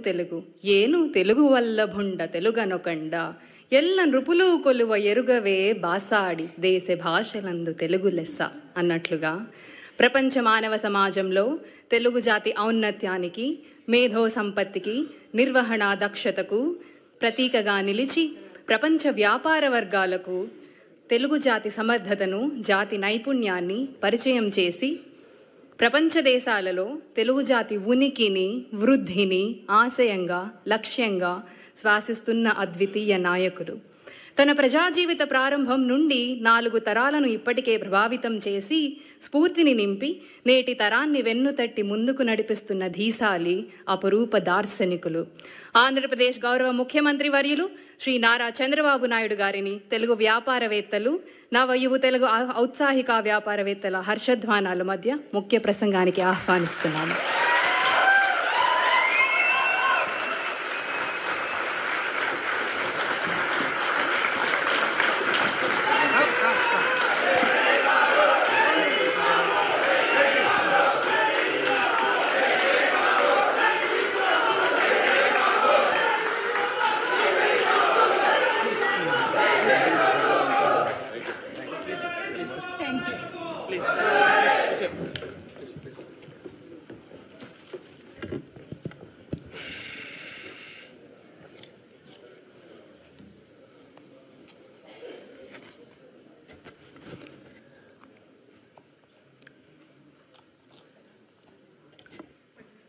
తెలుగు ఏను తెలుగు వల్లభుండ తెలుగనొకండ ఎల్ల నృపులు కొలువ ఎరుగవే బాసాడి దేశ భాషలందు తెలుగు లెస్స అన్నట్లుగా ప్రపంచ మానవ సమాజంలో తెలుగు జాతి ఔన్నత్యానికి, మేధో సంపత్తికి, నిర్వహణ దక్షతకు ప్రతీకగా నిలిచి ప్రపంచ వ్యాపార వర్గాలకు తెలుగు జాతి సమర్థతను, జాతి నైపుణ్యాన్ని పరిచయం చేసి ప్రపంచ దేశాలలో తెలుగు జాతి ఉనికిని, వృద్ధిని ఆశయంగా, లక్ష్యంగా శ్వాసిస్తున్న అద్వితీయ నాయకుడు. తన ప్రజాజీవిత ప్రారంభం నుండి 4 తరాలను ఇప్పటికే ప్రభావితం చేసి స్ఫూర్తిని నింపి నేటి తరాన్ని వెన్నుతట్టి ముందుకు నడిపిస్తున్న ధీశాలి అపురూప దార్శనికులు ఆంధ్రప్రదేశ్ గౌరవ ముఖ్యమంత్రి వర్యులు శ్రీ నారా చంద్రబాబు నాయుడు గారిని తెలుగు వ్యాపారవేత్తలు, నవయువ తెలుగు ఔత్సాహిక వ్యాపారవేత్తల హర్షధ్వానాల మధ్య ముఖ్య ప్రసంగానికి ఆహ్వానిస్తున్నాము.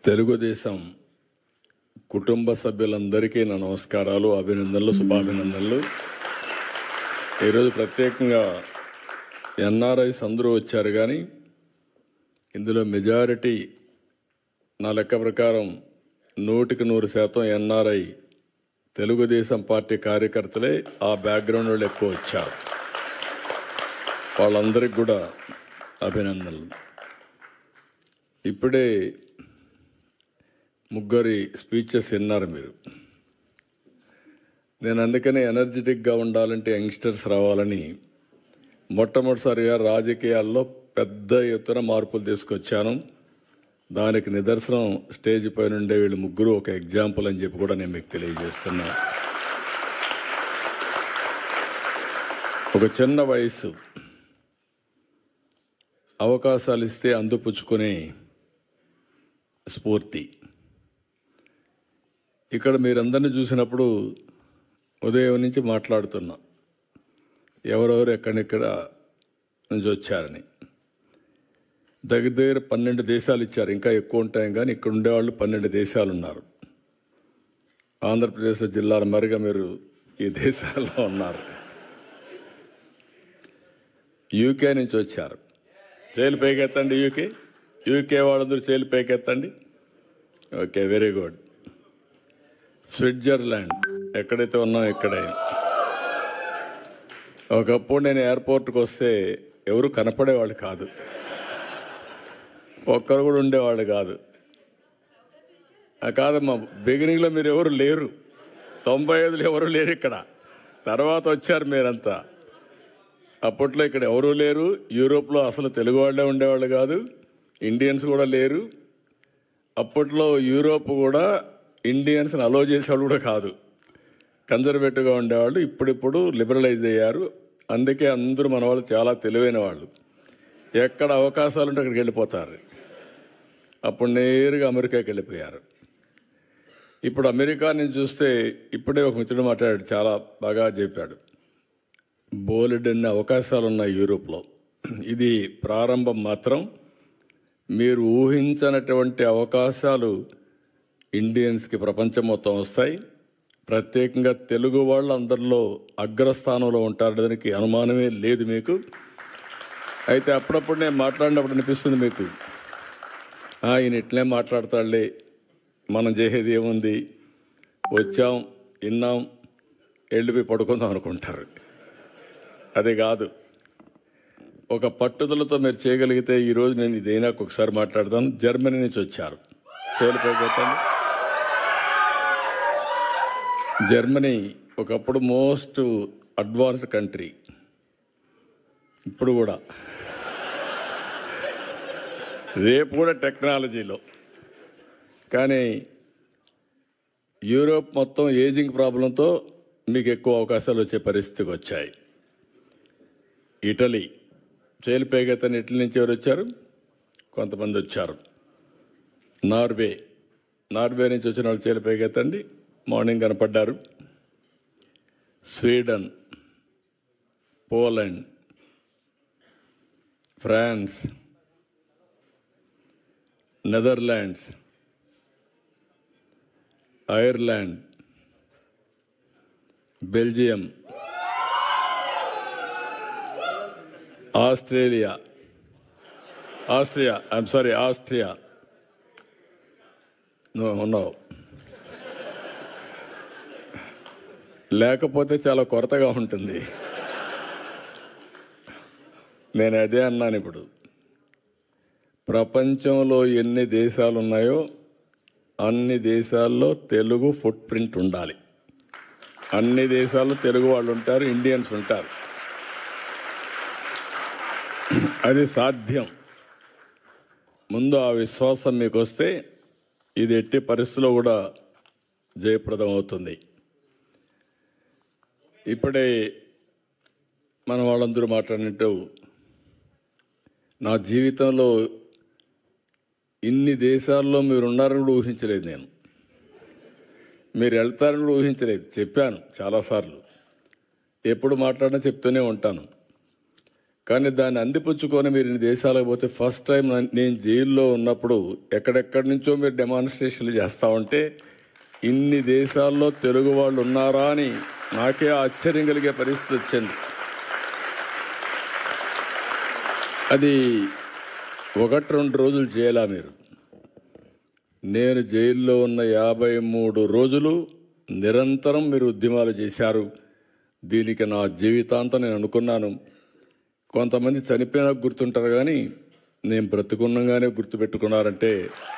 తెలుగుదేశం కుటుంబ సభ్యులందరికీ నా నమస్కారాలు, అభినందనలు, శుభాభినందనలు. ఈరోజు ప్రత్యేకంగా ఎన్ఆర్ఐస్ అందరూ వచ్చారు, కానీ ఇందులో మెజారిటీ నా లెక్క ప్రకారం 100% ఎన్ఆర్ఐ తెలుగుదేశం పార్టీ కార్యకర్తలే. ఆ బ్యాక్గ్రౌండ్ వాళ్ళు ఎక్కువ వచ్చారు. వాళ్ళందరికీ కూడా అభినందనలు. ఇప్పుడే ముగ్గురి స్పీచెస్ విన్నారు మీరు. నేను అందుకనే ఎనర్జెటిక్గా ఉండాలంటే యంగ్స్టర్స్ రావాలని మొట్టమొదటిసారిగా రాజకీయాల్లో పెద్ద ఎత్తున మార్పులు తీసుకొచ్చాను. దానికి నిదర్శనం స్టేజ్ పైన ఉండే వీళ్ళు ముగ్గురు ఒక ఎగ్జాంపుల్ అని చెప్పి కూడా నేను మీకు తెలియజేస్తున్నా. ఒక చిన్న వయసు, అవకాశాలు ఇస్తే అందిపుచ్చుకునే స్ఫూర్తి. ఇక్కడ మీరందరినీ చూసినప్పుడు ఉదయం నుంచి మాట్లాడుతున్నా, ఎవరెవరు ఎక్కడెక్కడ నుంచి వచ్చారని. దగ్గర 12 దేశాలు ఇచ్చారు, ఇంకా ఎక్కువ ఉంటాయి, కానీ ఇక్కడ ఉండేవాళ్ళు 12 దేశాలు ఉన్నారు. ఆంధ్రప్రదేశ్ జిల్లాల మరిగా మీరు ఈ దేశాల్లో ఉన్నారు. యూకే నుంచి వచ్చారు. చేలు పైకెత్తండి. యూకే వాళ్ళందరూ చేలు పైకెత్తండి. Okay, very good. స్విట్జర్లాండ్, ఎక్కడైతే ఉన్నాం ఇక్కడే. ఒకప్పుడు నేను ఎయిర్పోర్ట్కి వస్తే ఎవరు కనపడేవాళ్ళు కాదు, ఒక్కరు కూడా ఉండేవాళ్ళు కాదు. కాదమ్మా, బిగినింగ్లో మీరు ఎవరు లేరు, 95లో ఎవరు లేరు ఇక్కడ. తర్వాత వచ్చారు మీరంతా. అప్పట్లో ఇక్కడ ఎవరూ లేరు. యూరోప్లో అసలు తెలుగు వాళ్ళే ఉండేవాళ్ళు కాదు, ఇండియన్స్ కూడా లేరు. అప్పట్లో యూరోప్ కూడా ఇండియన్స్ని అలో చేసేవాళ్ళు కూడా కాదు, కన్జర్వేటివ్గా ఉండేవాళ్ళు. ఇప్పుడిప్పుడు లిబరలైజ్ అయ్యారు. అందుకే అందరూ మన వాళ్ళు చాలా తెలివైన వాళ్ళు. ఎక్కడ అవకాశాలు ఉంటే అక్కడికి వెళ్ళిపోతారు. అప్పుడు నేరుగా అమెరికాకి వెళ్ళిపోయారు. ఇప్పుడు అమెరికా నుంచి చూస్తే ఇప్పుడే ఒక మిత్రుడు మాట్లాడాడు, చాలా బాగా చెప్పాడు. బోలెడన్ని అవకాశాలు ఉన్నాయి యూరోప్లో. ఇది ప్రారంభం మాత్రం. మీరు ఊహించనటువంటి అవకాశాలు ఇండియన్స్కి ప్రపంచం మొత్తం వస్తాయి. ప్రత్యేకంగా తెలుగు వాళ్ళు అందరిలో అగ్రస్థానంలో ఉంటారు, దానికి అనుమానమే లేదు మీకు. అయితే అప్పుడప్పుడు నేను మాట్లాడినప్పుడు అనిపిస్తుంది మీకు, ఈయన ఇట్లే మాట్లాడతాడులే, మనం చేసేది ఏముంది, వచ్చాం, విన్నాం, వెళ్ళిపోయి పడుకుందాం అనుకుంటారు. అది కాదు. ఒక పట్టుదలతో మీరు చేయగలిగితే ఈరోజు నేను ఇదైనా ఒకసారి మాట్లాడతాను. జర్మనీ నుంచి వచ్చారు. చేలిపోయిపోతాను. జర్మనీ ఒకప్పుడు మోస్ట్ అడ్వాన్స్డ్ కంట్రీ, ఇప్పుడు కూడా, రేపు కూడా టెక్నాలజీలో. కానీ యూరోప్ మొత్తం ఏజింగ్ ప్రాబ్లంతో మీకు ఎక్కువ అవకాశాలు వచ్చే పరిస్థితికి వచ్చాయి. ఇటలీ చేలిపేగతని ఇటలీ నుంచి ఎవరు వచ్చారు? కొంతమంది వచ్చారు. నార్వే నుంచి వచ్చిన వాళ్ళు చేలిపేగతండి మార్నింగ్ కనపడ్డారు. Sweden, Poland, France, Netherlands, Ireland, Belgium, Austria ఉన్నావు. లేకపోతే చాలా కొరతగా ఉంటుంది. నేను అదే అన్నాను. ఇప్పుడు ప్రపంచంలో ఎన్ని దేశాలు ఉన్నాయో అన్ని దేశాల్లో తెలుగు ఫుట్ ప్రింట్ ఉండాలి. అన్ని దేశాల్లో తెలుగు వాళ్ళు ఉంటారు, ఇండియన్స్ ఉంటారు. అది సాధ్యం. ముందు ఆ విశ్వాసం మీకు వస్తే ఇది ఎట్టి పరిస్థితుల్లో కూడా జయప్రదం అవుతుంది. ఇప్పుడే మన వాళ్ళందరూ మాట్లాడినట్టు నా జీవితంలో ఇన్ని దేశాల్లో మీరు ఉన్నారని కూడా ఊహించలేదు. నేను మీరు వెళ్తారని కూడా ఊహించలేదు. చెప్పాను చాలాసార్లు, ఎప్పుడు మాట్లాడినా చెప్తూనే ఉంటాను. కానీ దాన్ని అందిపుచ్చుకొని మీరు ఇన్ని దేశాలకు పోతే ఫస్ట్ టైం నేను జైల్లో ఉన్నప్పుడు ఎక్కడెక్కడి నుంచో మీరు డెమాన్స్ట్రేషన్లు చేస్తూ ఉంటే ఇన్ని దేశాల్లో తెలుగు వాళ్ళు ఉన్నారా అని నాకే ఆశ్చర్యం కలిగే పరిస్థితి వచ్చింది. అది 1-2 రోజులు చేయాలా మీరు? నేను జైల్లో ఉన్న 53 రోజులు నిరంతరం మీరు ఉద్యమాలు చేశారు. దీనికి నా జీవితాంతం నేను అనుకున్నాను. కొంతమంది చనిపోయినా గుర్తుంటారు, కానీ నేను బ్రతుకున్నగానే గుర్తుపెట్టుకున్నారంటే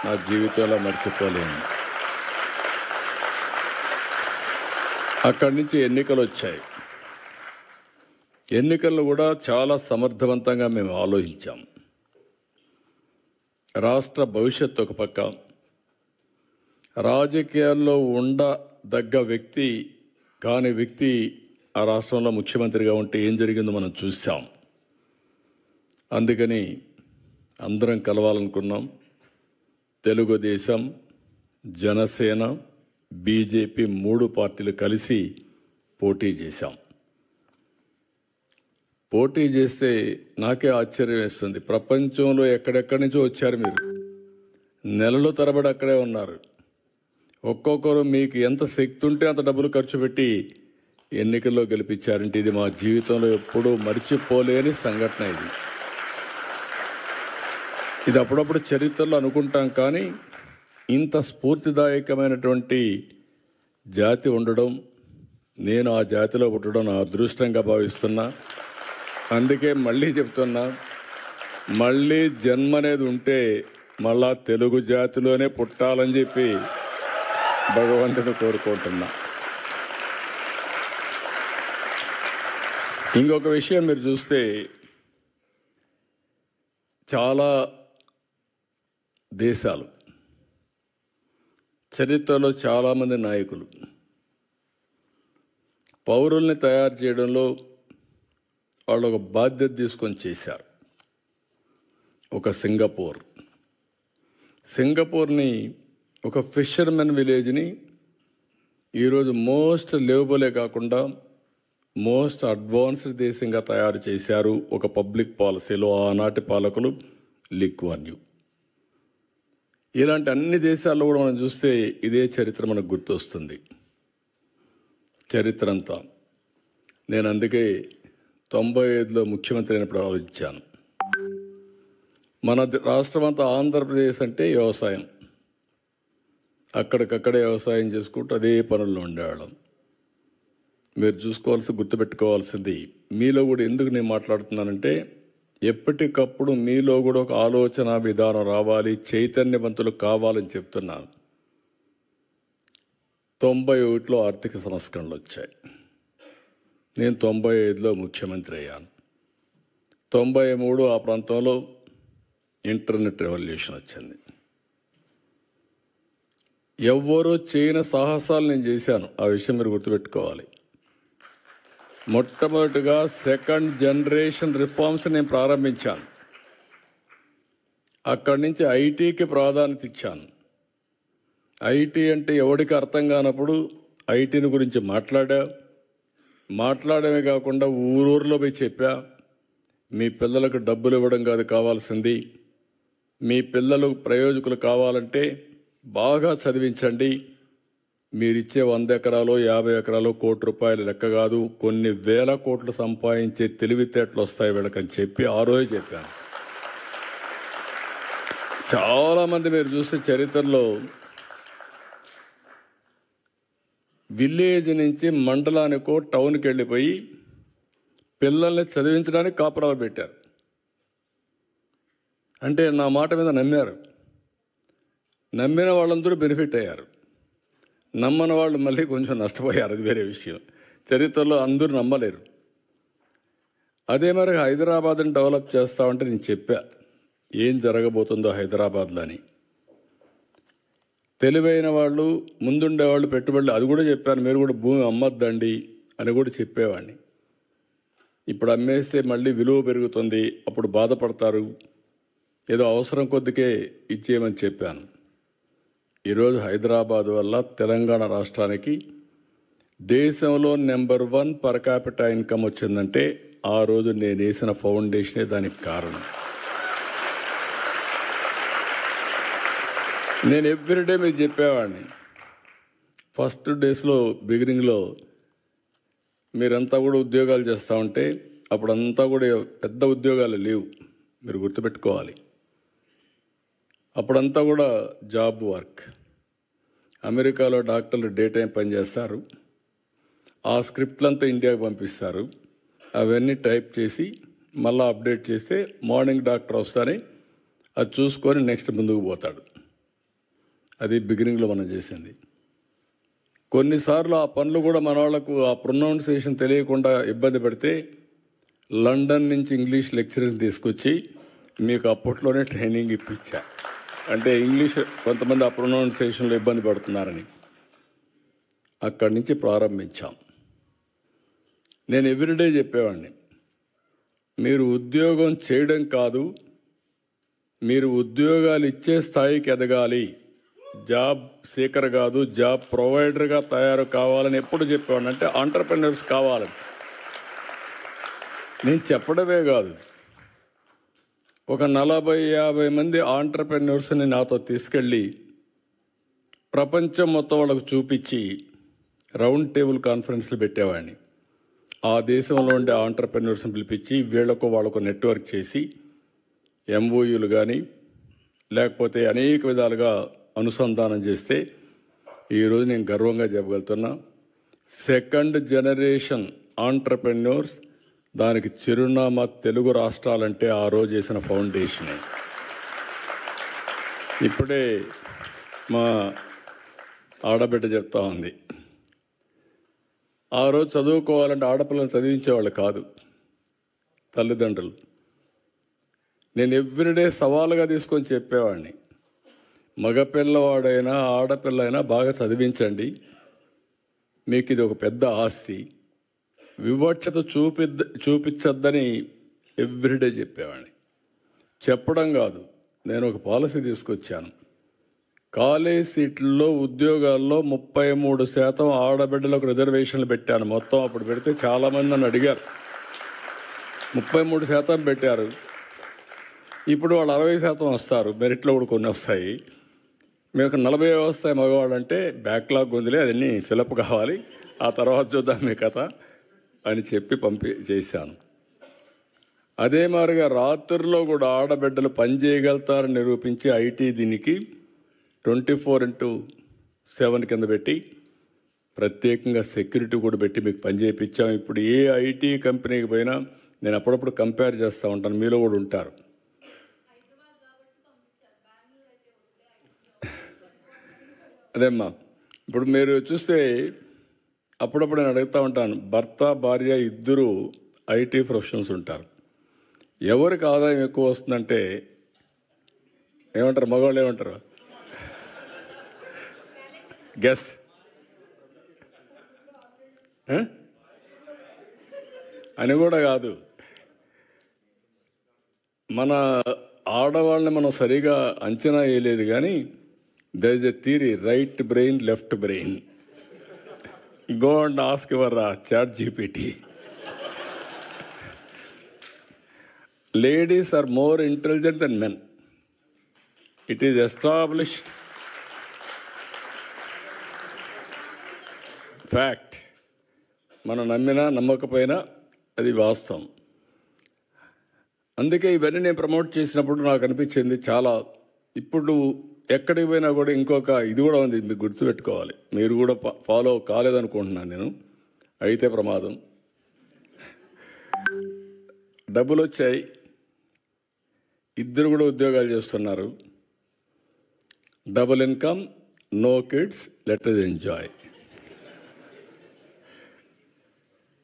నా జీవితంలో మర్చిపోలేను. అక్కడి నుంచి ఎన్నికలు వచ్చాయి. ఎన్నికల్లో కూడా చాలా సమర్థవంతంగా మేము ఆలోచించాం. రాష్ట్ర భవిష్యత్తు ఒక పక్క, రాజకీయాల్లో ఉండదగ్గ వ్యక్తి కాని వ్యక్తి ఆ రాష్ట్రంలో ముఖ్యమంత్రిగా ఉంటే ఏం జరిగిందో మనం చూసాం. అందుకని అందరం కలవాలనుకున్నాం. తెలుగుదేశం, జనసేన, బీజేపీ 3 పార్టీలు కలిసి పోటీ చేశాం. పోటీ చేస్తే నాకే ఆశ్చర్యం వేస్తుంది. ప్రపంచంలో ఎక్కడెక్కడి నుంచో వచ్చారు మీరు, నెలల తరబడి అక్కడే ఉన్నారు. ఒక్కొక్కరు మీకు ఎంత శక్తి ఉంటే అంత డబ్బులు ఖర్చు పెట్టి ఎన్నికల్లో గెలిపించారంటే ఇది మా జీవితంలో ఎప్పుడూ మర్చిపోలేని సంఘటన. ఇది అప్పుడప్పుడు చరిత్రలో అనుకుంటాం, కానీ ఇంత స్ఫూర్తిదాయకమైనటువంటి జాతి ఉండడం, నేను ఆ జాతిలో పుట్టడం నా అదృష్టంగా భావిస్తున్నా. అందుకే మళ్ళీ చెప్తున్నా, మళ్ళీ జన్మ అనేది ఉంటే మళ్ళా తెలుగు జాతిలోనే పుట్టాలని చెప్పి భగవంతుని కోరుకుంటున్నా. ఇంకొక విషయం మీరు చూస్తే, చాలా దేశాలు చరిత్రలో చాలామంది నాయకులు పౌరుల్ని తయారు చేయడంలో వాళ్ళు ఒక బాధ్యత తీసుకొని చేశారు. ఒక సింగపూర్ని ఒక ఫిషర్మెన్ విలేజ్ని ఈరోజు మోస్ట్ లివబులే కాకుండా మోస్ట్ అడ్వాన్స్డ్ దేశంగా తయారు చేశారు. ఒక పబ్లిక్ పాలసీలో ఆనాటి పాలకులు లీ కువాన్ యూ. ఇలాంటి అన్ని దేశాల్లో కూడా మనం చూస్తే ఇదే చరిత్ర మనకు గుర్తొస్తుంది. చరిత్ర అంతా నేను అందుకే 95లో ముఖ్యమంత్రి అయినప్పుడు ఆలోచించాను. మన రాష్ట్రం అంతా ఆంధ్రప్రదేశ్ అంటే వ్యవసాయం, అక్కడికక్కడే వ్యవసాయం చేసుకుంటూ అదే పనుల్లో ఉండేవాళ్ళం. మీరు గుర్తుపెట్టుకోవాల్సింది, మీలో కూడా ఎందుకు నేను మాట్లాడుతున్నానంటే ఎప్పటికప్పుడు మీలో కూడా ఒక ఆలోచన విధానం రావాలి, చైతన్యవంతులు కావాలని చెప్తున్నాను. 91లో ఆర్థిక సంస్కరణలు వచ్చాయి. నేను 95లో ముఖ్యమంత్రి అయ్యాను. 93 ఆ ప్రాంతంలో ఇంటర్నెట్ రెవల్యూషన్ వచ్చింది. ఎవ్వరూ చేయని సాహసాలు నేను చేశాను. ఆ విషయం మీరు గుర్తుపెట్టుకోవాలి. మొట్టమొదటిగా సెకండ్ జనరేషన్ రిఫార్మ్స్ నేను ప్రారంభించాను. అక్కడి నుంచి ఐటీకి ప్రాధాన్యత ఇచ్చాను. ఐటీ అంటే ఎవరికి అర్థం కానప్పుడు ఐటీని గురించి మాట్లాడమే కాకుండా ఊరూరులో పోయి చెప్పా, మీ పిల్లలకు డబ్బులు ఇవ్వడం కాదు కావాల్సింది, మీ పిల్లలు ప్రయోజకులు కావాలంటే బాగా చదివించండి, మీరిచ్చే 100 ఎకరాలు 50 ఎకరాలు ₹1,00,00,000 లెక్క కాదు, కొన్ని వేల కోట్లు సంపాదించే తెలివితేటలు వస్తాయి వీళ్ళకని చెప్పి ఆ రోజే చెప్పాను. చాలామంది మీరు చూస్తే చరిత్రలో విలేజ్ నుంచి మండలానికో టౌన్కి వెళ్ళిపోయి పిల్లల్ని చదివించడానికి కాపురాలు పెట్టారు. అంటే నా మాట మీద నమ్మారు. నమ్మిన వాళ్ళందరూ బెనిఫిట్ అయ్యారు, నమ్మని వాళ్ళు మళ్ళీ కొంచెం నష్టపోయారు. అది వేరే విషయం. చరిత్రలో అందరూ నమ్మలేరు. అదే మరి హైదరాబాద్ని డెవలప్ చేస్తామంటే నేను చెప్పా ఏం జరగబోతుందో హైదరాబాద్లో అని. తెలివైన వాళ్ళు ముందుండేవాళ్ళు పెట్టుబడులు అది కూడా చెప్పాను. మీరు కూడా భూమి అమ్మద్దండి అని కూడా చెప్పేవాడిని. ఇప్పుడు అమ్మేస్తే మళ్ళీ విలువ పెరుగుతుంది, అప్పుడు బాధపడతారు, ఏదో అవసరం కొద్దికే ఇచ్చేయమని చెప్పాను. ఈరోజు హైదరాబాద్ వల్ల తెలంగాణ రాష్ట్రానికి దేశంలో నెంబర్ 1 పర్ క్యాపిటల్ ఇన్కమ్ వచ్చిందంటే ఆ రోజు నేను వేసిన ఫౌండేషనే దానికి కారణం. నేను ఎవ్రీడే మీకు చెప్పేవాడిని. ఫస్ట్ డేస్లో బిగినింగ్లో మీరంతా కూడా ఉద్యోగాలు చేస్తూ ఉంటే అప్పుడంతా కూడా పెద్ద ఉద్యోగాలు లేవు, మీరు గుర్తుపెట్టుకోవాలి. అప్పుడంతా కూడా జాబ్ వర్క్. అమెరికాలో డాక్టర్లు డే టైం పనిచేస్తారు, ఆ స్క్రిప్ట్లంతా ఇండియాకి పంపిస్తారు, అవన్నీ టైప్ చేసి మళ్ళీ అప్డేట్ చేస్తే మార్నింగ్ డాక్టర్ వస్తానే అది చూసుకొని నెక్స్ట్ ముందుకు పోతాడు. అది బిగినింగ్లో మనం చేసింది. కొన్నిసార్లు ఆ పనులు కూడా మన వాళ్ళకు ఆ ప్రొనౌన్సియేషన్ తెలియకుండా ఇబ్బంది పడితే లండన్ నుంచి ఇంగ్లీష్ లెక్చరర్ని తీసుకొచ్చి మీకు అప్పట్లోనే ట్రైనింగ్ ఇప్పించా. అంటే ఇంగ్లీష్ కొంతమంది ఆ ప్రొనౌన్సియేషన్లో ఇబ్బంది పడుతున్నారని అక్కడి నుంచి ప్రారంభించాం. నేను ఎవ్రీడే చెప్పేవాడిని, మీరు ఉద్యోగం చేయడం కాదు, మీరు ఉద్యోగాలు ఇచ్చే స్థాయికి ఎదగాలి, జాబ్ సీకర్ కాదు జాబ్ ప్రొవైడర్గా తయారు కావాలని ఎప్పుడు చెప్పేవాడిని. అంటే ఆంటర్ప్రెన్యూర్స్ కావాలని నేను చెప్పడమే కాదు, ఒక 40-50 మంది ఆంటర్ప్రెన్యూర్స్ని నాతో తీసుకెళ్ళి ప్రపంచం మొత్తం వాళ్ళకు చూపించి రౌండ్ టేబుల్ కాన్ఫరెన్స్లు పెట్టేవాడిని. ఆ దేశంలో ఉండే ఆంటర్ప్రెన్యూర్స్ని పిలిపించి వాళ్ళకు నెట్వర్క్ చేసి ఎంఓయూలు కానీ లేకపోతే అనేక విధాలుగా అనుసంధానం చేస్తే ఈరోజు నేను గర్వంగా చెప్పగలుగుతున్నా, సెకండ్ జనరేషన్ ఆంటర్ప్రెన్యూర్స్ దానికి చిరునామా తెలుగు రాష్ట్రాలంటే ఆ రోజు చేసిన ఫౌండేషనే. ఇప్పుడే మా ఆడబిడ్డ చెప్తా ఉంది, ఆ రోజు చదువుకోవాలంటే ఆడపిల్లలు చదివించేవాళ్ళు కాదు తల్లిదండ్రులు. నేను ఎవ్రీడే సవాలుగా తీసుకొని చెప్పేవాడిని, మగపిల్లవాడైనా ఆడపిల్లైనా బాగా చదివించండి, మీకు ఇది ఒక పెద్ద ఆస్తి, వివక్షత చూపించద్దని ఎవ్రీడే చెప్పేవాడిని. చెప్పడం కాదు, నేను ఒక పాలసీ తీసుకొచ్చాను. కాలేజ్ సీట్లలో ఉద్యోగాల్లో 33% ఆడబిడ్డలకు రిజర్వేషన్లు పెట్టాను. మొత్తం అప్పుడు పెడితే చాలామంది నన్ను అడిగారు, 33% పెట్టారు, ఇప్పుడు వాళ్ళు 60% వస్తారు, మెరిట్లో కూడా కొన్ని వస్తాయి, మీకు 40 వస్తాయి మగవాళ్ళు అంటే బ్యాక్లాగ్ ఉందిలే, అదన్నీ ఫిలప్ కావాలి, ఆ తర్వాత చూద్దాం మీ కథ అని చెప్పి చేశాను. అదే మాదిరిగా రాత్రుల్లో కూడా ఆడబిడ్డలు పని చేయగలుగుతారని నిరూపించి ఐటీ దీనికి 24/7 కింద పెట్టి ప్రత్యేకంగా సెక్యూరిటీ కూడా పెట్టి మీకు పని చేయించాం. ఇప్పుడు ఏ ఐటీ కంపెనీకి పోయినా నేను అప్పుడప్పుడు కంపేర్ చేస్తూ ఉంటాను, మీలో కూడా ఉంటారు. అదేమ్మా, ఇప్పుడు మీరు చూస్తే అప్పుడప్పుడు నేను అడుగుతూ ఉంటాను, భర్త భార్య ఇద్దరు ఐటీ ప్రొఫెషనల్స్ ఉంటారు, ఎవరికి ఆదాయం ఎక్కువ వస్తుందంటే ఏమంటారు, మగవాళ్ళు ఏమంటారు, గెస్. అని కూడా కాదు, మన ఆడవాళ్ళని మనం సరిగా అంచనా వేయలేదు. కానీ there is a theory, right brain left brain. Go and ask your ChatGPT. Ladies are more intelligent than men. It is established fact. మనం నమ్మినా నమ్మకపోయినా అది వాస్తవం. అందుకే ఇవన్నీ నేను ప్రమోట్ చేసినప్పుడు నాకు అనిపించింది చాలా. ఇప్పుడు ఎక్కడికి పోయినా కూడా ఇంకొక ఇది కూడా ఉంది, మీకు గుర్తుపెట్టుకోవాలి. మీరు కూడా ఫాలో కాలేదనుకుంటున్నాను నేను, అయితే ప్రమాదం. డబ్బులు వచ్చాయి, ఇద్దరు కూడా ఉద్యోగాలు చేస్తున్నారు. Double income, no kids, let us enjoy.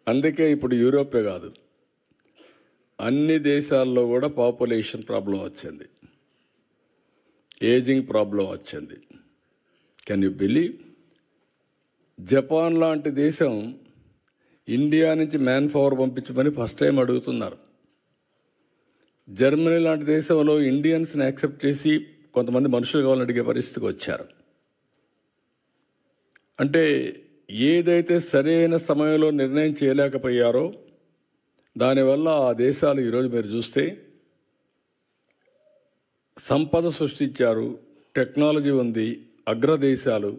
అందుకే ఇప్పుడు యూరోపే కాదు, అన్ని దేశాల్లో కూడా పాపులేషన్ ప్రాబ్లం వచ్చింది, ఏజింగ్ ప్రాబ్లం వచ్చింది. Can you believe? జపాన్ లాంటి దేశం ఇండియా నుంచి మ్యాన్ పవర్ పంపించమని ఫస్ట్ టైం అడుగుతున్నారు. జర్మనీ లాంటి దేశంలో ఇండియన్స్ని యాక్సెప్ట్ చేసి కొంతమంది మనుషులు కావాలని అడిగే పరిస్థితికి వచ్చారు. అంటే ఏదైతే సరైన సమయంలో నిర్ణయం చేయలేకపోయారో దానివల్ల ఆ దేశాలు ఈరోజు మీరు చూస్తే సంపద సృష్టించారు, టెక్నాలజీ ఉంది, అగ్రదేశాలు.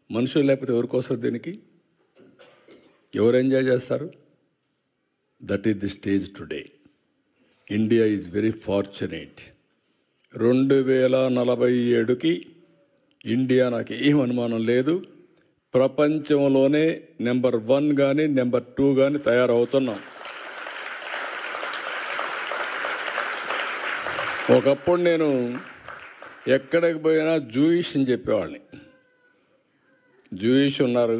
మనుషులు లేకపోతే ఎవరికోసం దీనికి ఎవరు ఎంజాయ్ చేస్తారు? That is the stage today. India is very fortunate. 2047కి ఇండియా, నాకు ఏం అనుమానం లేదు, ప్రపంచంలోనే నెంబర్ 1 కానీ నెంబర్ 2 కానీ తయారవుతున్నాం. ఒకప్పుడు నేను ఎక్కడికి పోయినా జూయిష్ అని చెప్పేవాళ్ళని. జూయిష్ ఉన్నారు,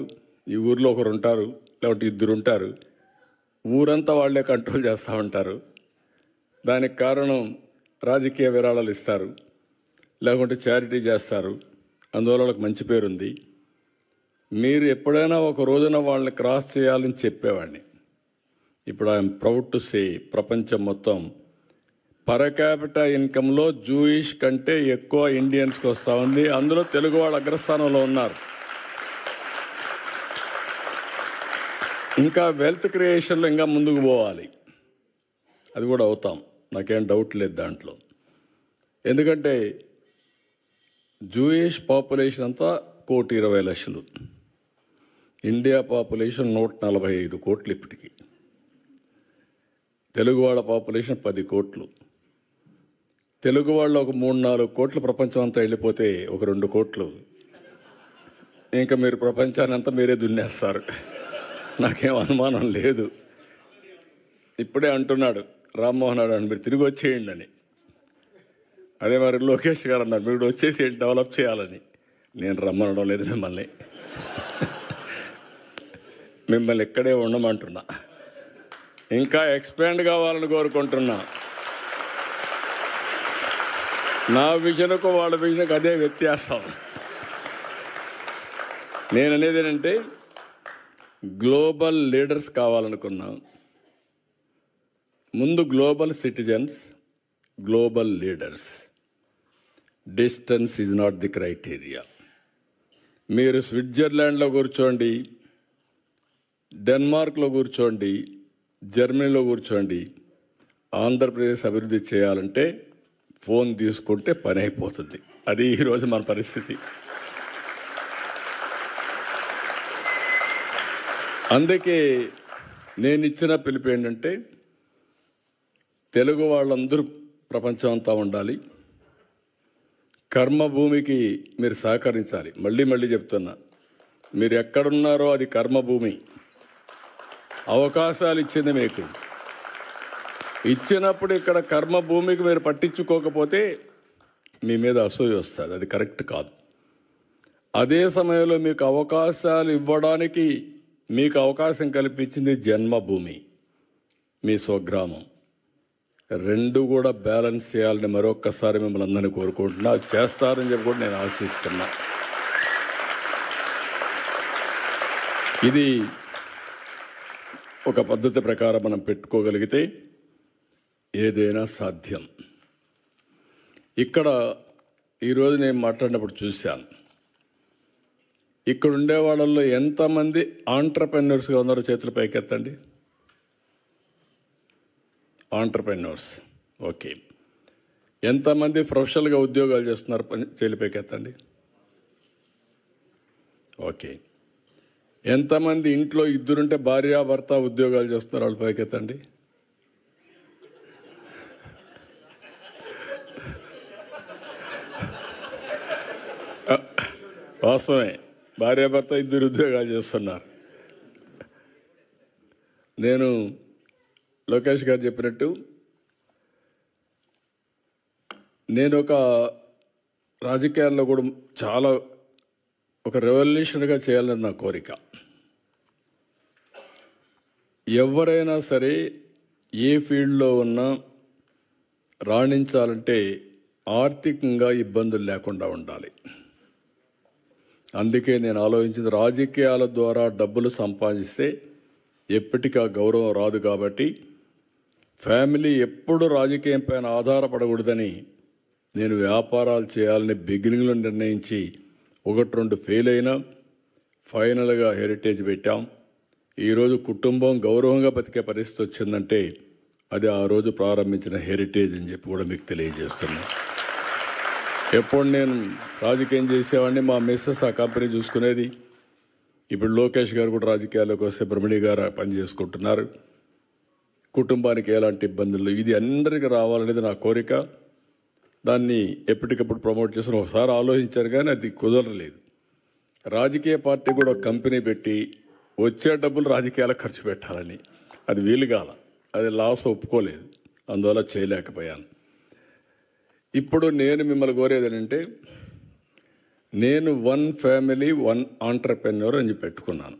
ఈ ఊర్లో ఒకరు ఉంటారు, లేకపోతే ఇద్దరు ఉంటారు, ఊరంతా వాళ్ళే కంట్రోల్ చేస్తూ ఉంటారు. దానికి కారణం రాజకీయ విరాళాలు ఇస్తారు, లేకుంటే చారిటీ చేస్తారు, అందువల్ల వాళ్ళకి మంచి పేరుంది. మీరు ఎప్పుడైనా ఒక రోజున వాళ్ళని క్రాస్ చేయాలని చెప్పేవాడిని. ఇప్పుడు ఐఎమ్ ప్రౌడ్ టు సే ప్రపంచం మొత్తం పర్ క్యాపిటల్ ఇన్కంలో జూయిష్ కంటే ఎక్కువ ఇండియన్స్కి వస్తూ ఉంది. అందులో తెలుగు వాళ్ళు అగ్రస్థానంలో ఉన్నారు. ఇంకా వెల్త్ క్రియేషన్లో ఇంకా ముందుకు పోవాలి, అది కూడా అవుతాం, నాకేం డౌట్ లేదు దాంట్లో. ఎందుకంటే జూయిష్ పాపులేషన్ అంతా 1,20,00,000, ఇండియా పాపులేషన్ 145 కోట్లు ఇప్పటికి, తెలుగు వాళ్ళ పాపులేషన్ 10 కోట్లు. తెలుగు వాళ్ళు ఒక 3-4 కోట్లు ప్రపంచం అంతా వెళ్ళిపోతే ఒక 2 కోట్లు ఇంకా మీరు ప్రపంచాన్ని అంతా మీరే దున్నేస్తారు, నాకేం అనుమానం లేదు. ఇప్పుడే అంటున్నాడు రామ్మోహన్ రావు, మీరు తిరిగి వచ్చేయండి అని. అదే మరి లోకేష్ గారు అన్నారు, మీరు వచ్చేసి డెవలప్ చేయాలని. నేను రమ్మనడం లేదు మిమ్మల్ని, మిమ్మల్ని ఇక్కడే ఉండమంటున్నా, ఇంకా ఎక్స్పాండ్ కావాలని కోరుకుంటున్నా. నా విజన్కు వాళ్ళ విజన్కు అదే వ్యత్యాసం. నేను అనేది ఏంటంటే గ్లోబల్ లీడర్స్ కావాలనుకున్నా. ముందు global citizens, global leaders. Distance is not the criteria. మీరు స్విట్జర్లాండ్లో కూర్చోండి, డెన్మార్క్లో కూర్చోండి, జర్మనీలో కూర్చోండి, ఆంధ్రప్రదేశ్ అభివృద్ధి చేయాలంటే ఫోన్ తీసుకుంటే పని అయిపోతుంది. అది ఈరోజు మన పరిస్థితి. అందుకే నేను ఇచ్చిన పిలుపు ఏంటంటే తెలుగు వాళ్ళందరూ ప్రపంచం అంతా ఉండాలి. కర్మభూమికి మీరు సహకరించాలి. మళ్ళీ మళ్ళీ చెప్తున్నా, మీరు ఎక్కడున్నారో అది కర్మభూమి. అవకాశాలు ఇచ్చింది మీకు. ఇచ్చినప్పుడు ఇక్కడ కర్మభూమికి మీరు పట్టించుకోకపోతే మీ మీద అసూయ వస్తుంది, అది కరెక్ట్ కాదు. అదే సమయంలో మీకు అవకాశాలు ఇవ్వడానికి మీకు అవకాశం కల్పించింది జన్మభూమి, మీ స్వగ్రామం. రెండు కూడా బ్యాలెన్స్ చేయాలని మరొక్కసారి మిమ్మల్ని అందరినీ కోరుకుంటున్నా. చేస్తారని చెప్పి కూడా నేను ఆశిస్తున్నా. ఇది ఒక పద్ధతి ప్రకారం మనం పెట్టుకోగలిగితే ఏదైనా సాధ్యం. ఇక్కడ ఈరోజు నేను మాట్లాడినప్పుడు చూశాను, ఇక్కడ ఉండే వాళ్ళల్లో ఎంతమంది ఆంట్రప్రెన్యూర్స్గా ఉన్నారో చేతులు పైకెత్తండి. ఆంట్రప్రెన్యూర్స్, ఓకే. ఎంతమంది ప్రొఫెషనల్గా ఉద్యోగాలు చేస్తున్నారు చేతులు పైకెత్తండి. ఓకే. ఎంతమంది ఇంట్లో ఇద్దరుంటే భార్యాభర్త ఉద్యోగాలు చేస్తున్నారు వాళ్ళు పైకెత్తండి. వాస్తవమే, భార్యాభర్త ఇద్దరు ఉద్యోగాలు చేస్తున్నారు. నేను లోకేష్ గారు చెప్పినట్టు నేను ఒక రాజకీయాల్లో కూడా చాలా ఒక రెవల్యూషన్గా చేయాలని నా కోరిక. ఎవరైనా సరే ఏ ఫీల్డ్లో ఉన్నా రాణించాలంటే ఆర్థికంగా ఇబ్బందులు లేకుండా ఉండాలి. అందుకే నేను ఆలోచించింది, రాజకీయాల ద్వారా డబ్బులు సంపాదిస్తే ఎప్పటికీ ఆ గౌరవం రాదు. కాబట్టి ఫ్యామిలీ ఎప్పుడు రాజకీయం పైన ఆధారపడకూడదని నేను వ్యాపారాలు చేయాలని బిగినింగ్లో నిర్ణయించి 1-2 ఫెయిల్ అయినా ఫైనల్గా హెరిటేజ్ పెట్టాం. ఈరోజు కుటుంబం గౌరవంగా బతికే పరిస్థితి వచ్చిందంటే అది ఆ రోజు ప్రారంభించిన హెరిటేజ్ అని చెప్పి కూడా మీకు తెలియజేస్తున్నాను. ఎప్పుడు నేను రాజకీయం చేసేవాడిని, మా మిస్సెస్ ఆ కంపెనీ చూసుకునేది. ఇప్పుడు లోకేష్ గారు కూడా రాజకీయాల్లోకి వస్తే బ్రహ్మణి గారు పని చేసుకుంటున్నారు. కుటుంబానికి ఎలాంటి ఇబ్బందులు, ఇది అందరికీ రావాలనేది నా కోరిక. దాన్ని ఎప్పటికప్పుడు ప్రమోట్ చేసిన ఒకసారి ఆలోచించారు, కానీ అది కుదరలేదు. రాజకీయ పార్టీ కూడా ఒక కంపెనీ పెట్టి వచ్చే డబ్బులు రాజకీయాలకు ఖర్చు పెట్టాలని, అది వీలుగాల, అది లాస్ ఒప్పుకోలేదు, అందువల్ల చేయలేకపోయాను. ఇప్పుడు నేను మిమ్మల్ని కోరేది ఏంటంటే, నేను 1 ఫ్యామిలీ 1 ఆంట్రప్రెన్యూర్ అని పెట్టుకున్నాను.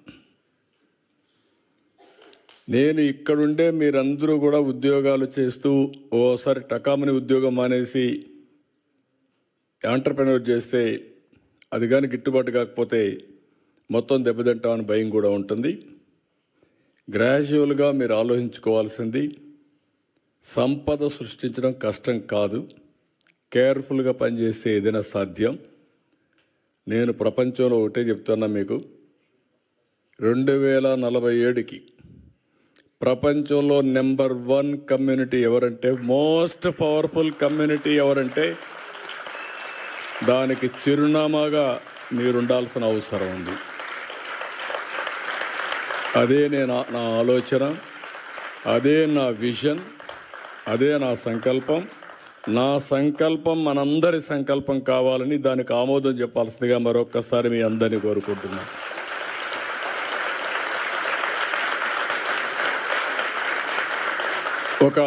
నేను ఇక్కడుండే మీరందరూ కూడా ఉద్యోగాలు చేస్తూ ఓసారి టకామని ఉద్యోగం మానేసి ఆంట్రప్రెన్యూర్ చేస్తే అది కానీ గిట్టుబాటు కాకపోతే మొత్తం దెబ్బతింటామని భయం కూడా ఉంటుంది. గ్రాడ్యువల్గా మీరు ఆలోచించుకోవాల్సింది, సంపద సృష్టించడం కష్టం కాదు, కేర్ఫుల్గా పనిచేస్తే ఏదైనా సాధ్యం. నేను ప్రపంచంలో ఒకటే చెప్తున్నా మీకు, 2047కి ప్రపంచంలో నెంబర్ 1 కమ్యూనిటీ ఎవరంటే, మోస్ట్ పవర్ఫుల్ కమ్యూనిటీ ఎవరంటే, దానికి చిరునామాగా మీరుండాల్సిన అవసరం ఉంది. అదే నా ఆలోచన, అదే నా విజన్, అదే నా సంకల్పం. నా సంకల్పం మనందరి సంకల్పం కావాలని, దానికి ఆమోదం చెప్పాల్సిందిగా మరొక్కసారి మీ అందరినీ కోరుకుంటున్నాను. ఒక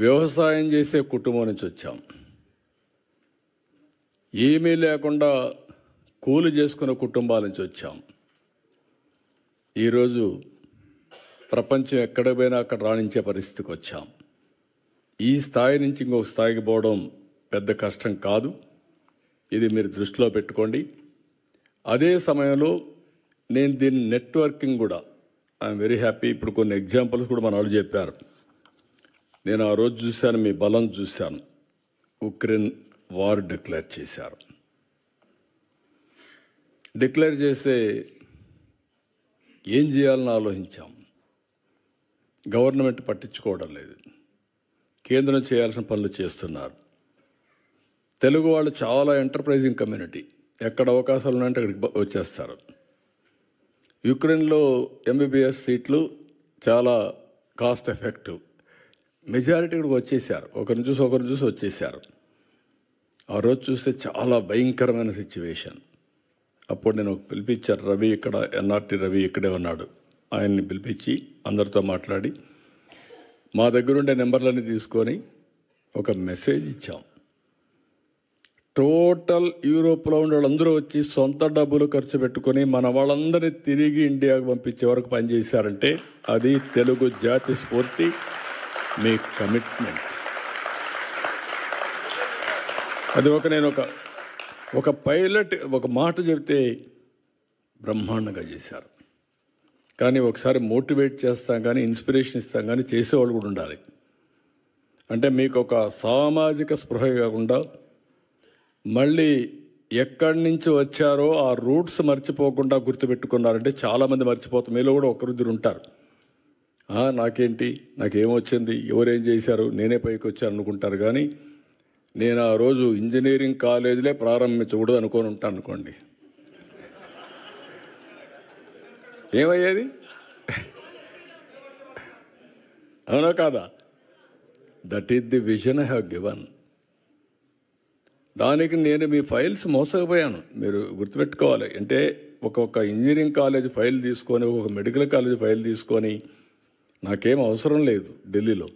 వ్యవసాయం చేసే కుటుంబం నుంచి వచ్చాం. ఏమీ లేకుండా కూలి చేసుకునే కుటుంబాల నుంచి వచ్చాం. ఈరోజు ప్రపంచం ఎక్కడ పోయినా అక్కడ రాణించే పరిస్థితికి వచ్చాం. ఈ స్థాయి నుంచి ఇంకొక స్థాయికి పోవడం పెద్ద కష్టం కాదు, ఇది మీరు దృష్టిలో పెట్టుకోండి. అదే సమయంలో నేను దీని నెట్వర్కింగ్ కూడా, ఐఎమ్ వెరీ హ్యాపీ. ఇప్పుడు కొన్ని ఎగ్జాంపుల్స్ కూడా మన వాళ్ళు చెప్పారు. నేను ఆ రోజు చూశాను, మీ బలం చూశాను. ఉక్రెయిన్ వార్ డిక్లేర్ చేశారు. డిక్లేర్ చేస్తే ఏం చేయాలని ఆలోచించాం. గవర్నమెంట్ పట్టించుకోవడం లేదు, కేంద్రం చేయాల్సిన పనులు చేస్తున్నారు. తెలుగు వాళ్ళు చాలా ఎంటర్ప్రైజింగ్ కమ్యూనిటీ, ఎక్కడ అవకాశాలు ఉన్నాయంటే అక్కడికి వచ్చేస్తారు. యుక్రెయిన్లో MBBS సీట్లు చాలా కాస్ట్ ఎఫెక్టివ్, మెజారిటీ ఇక్కడికి వచ్చేసారు. ఒకరిని చూసి వచ్చేసారు. ఆ రోజు చూస్తే చాలా భయంకరమైన సిచ్యువేషన్. అప్పుడు నేను పిలిపించారు, రవి ఇక్కడ, NRT రవి ఇక్కడే ఉన్నాడు. ఆయన్ని పిలిపించి అందరితో మాట్లాడి మా దగ్గరుండే నెంబర్లన్నీ తీసుకొని ఒక మెసేజ్ ఇచ్చాం. టోటల్ యూరోప్లో ఉండే వాళ్ళందరూ వచ్చి సొంత డబ్బులు ఖర్చు పెట్టుకొని మన వాళ్ళందరినీ తిరిగి ఇండియాకు పంపించే వరకు పనిచేశారంటే అది తెలుగు జాతి స్ఫూర్తి, మీ కమిట్మెంట్. అది నేను ఒక పైలట్ ఒక మాట చెప్తే బ్రహ్మాండంగా చేశారు. కానీ ఒకసారి మోటివేట్ చేస్తాం కానీ, ఇన్స్పిరేషన్ ఇస్తాం కానీ, చేసేవాళ్ళు కూడా ఉండాలి. అంటే మీకు ఒక సామాజిక స్పృహ కాకుండా మళ్ళీ ఎక్కడి నుంచి వచ్చారో ఆ రూట్స్ మర్చిపోకుండా గుర్తుపెట్టుకున్నారంటే చాలామంది మర్చిపోతాం. మీలో కూడా ఒకరిద్దరు ఉంటారు, నాకేంటి, నాకేమొచ్చింది, ఎవరేం చేశారు, నేనే పైకి వచ్చాను అనుకుంటారు. కానీ నేను ఆ రోజు ఇంజనీరింగ్ కాలేజీలే ప్రారంభించకూడదు అనుకొని ఉంటాను అనుకోండి, ఏమయ్యేది? అవునా కాదా? That is the vision I have given. దానికి నేను మీ ఫైల్స్ మోసకపోయాను, మీరు గుర్తుపెట్టుకోవాలి. అంటే ఒక్కొక్క ఇంజనీరింగ్ కాలేజ్ ఫైల్ తీసుకొని, ఒక మెడికల్ కాలేజ్ ఫైల్ తీసుకొని, నాకేం అవసరం లేదు ఢిల్లీలో,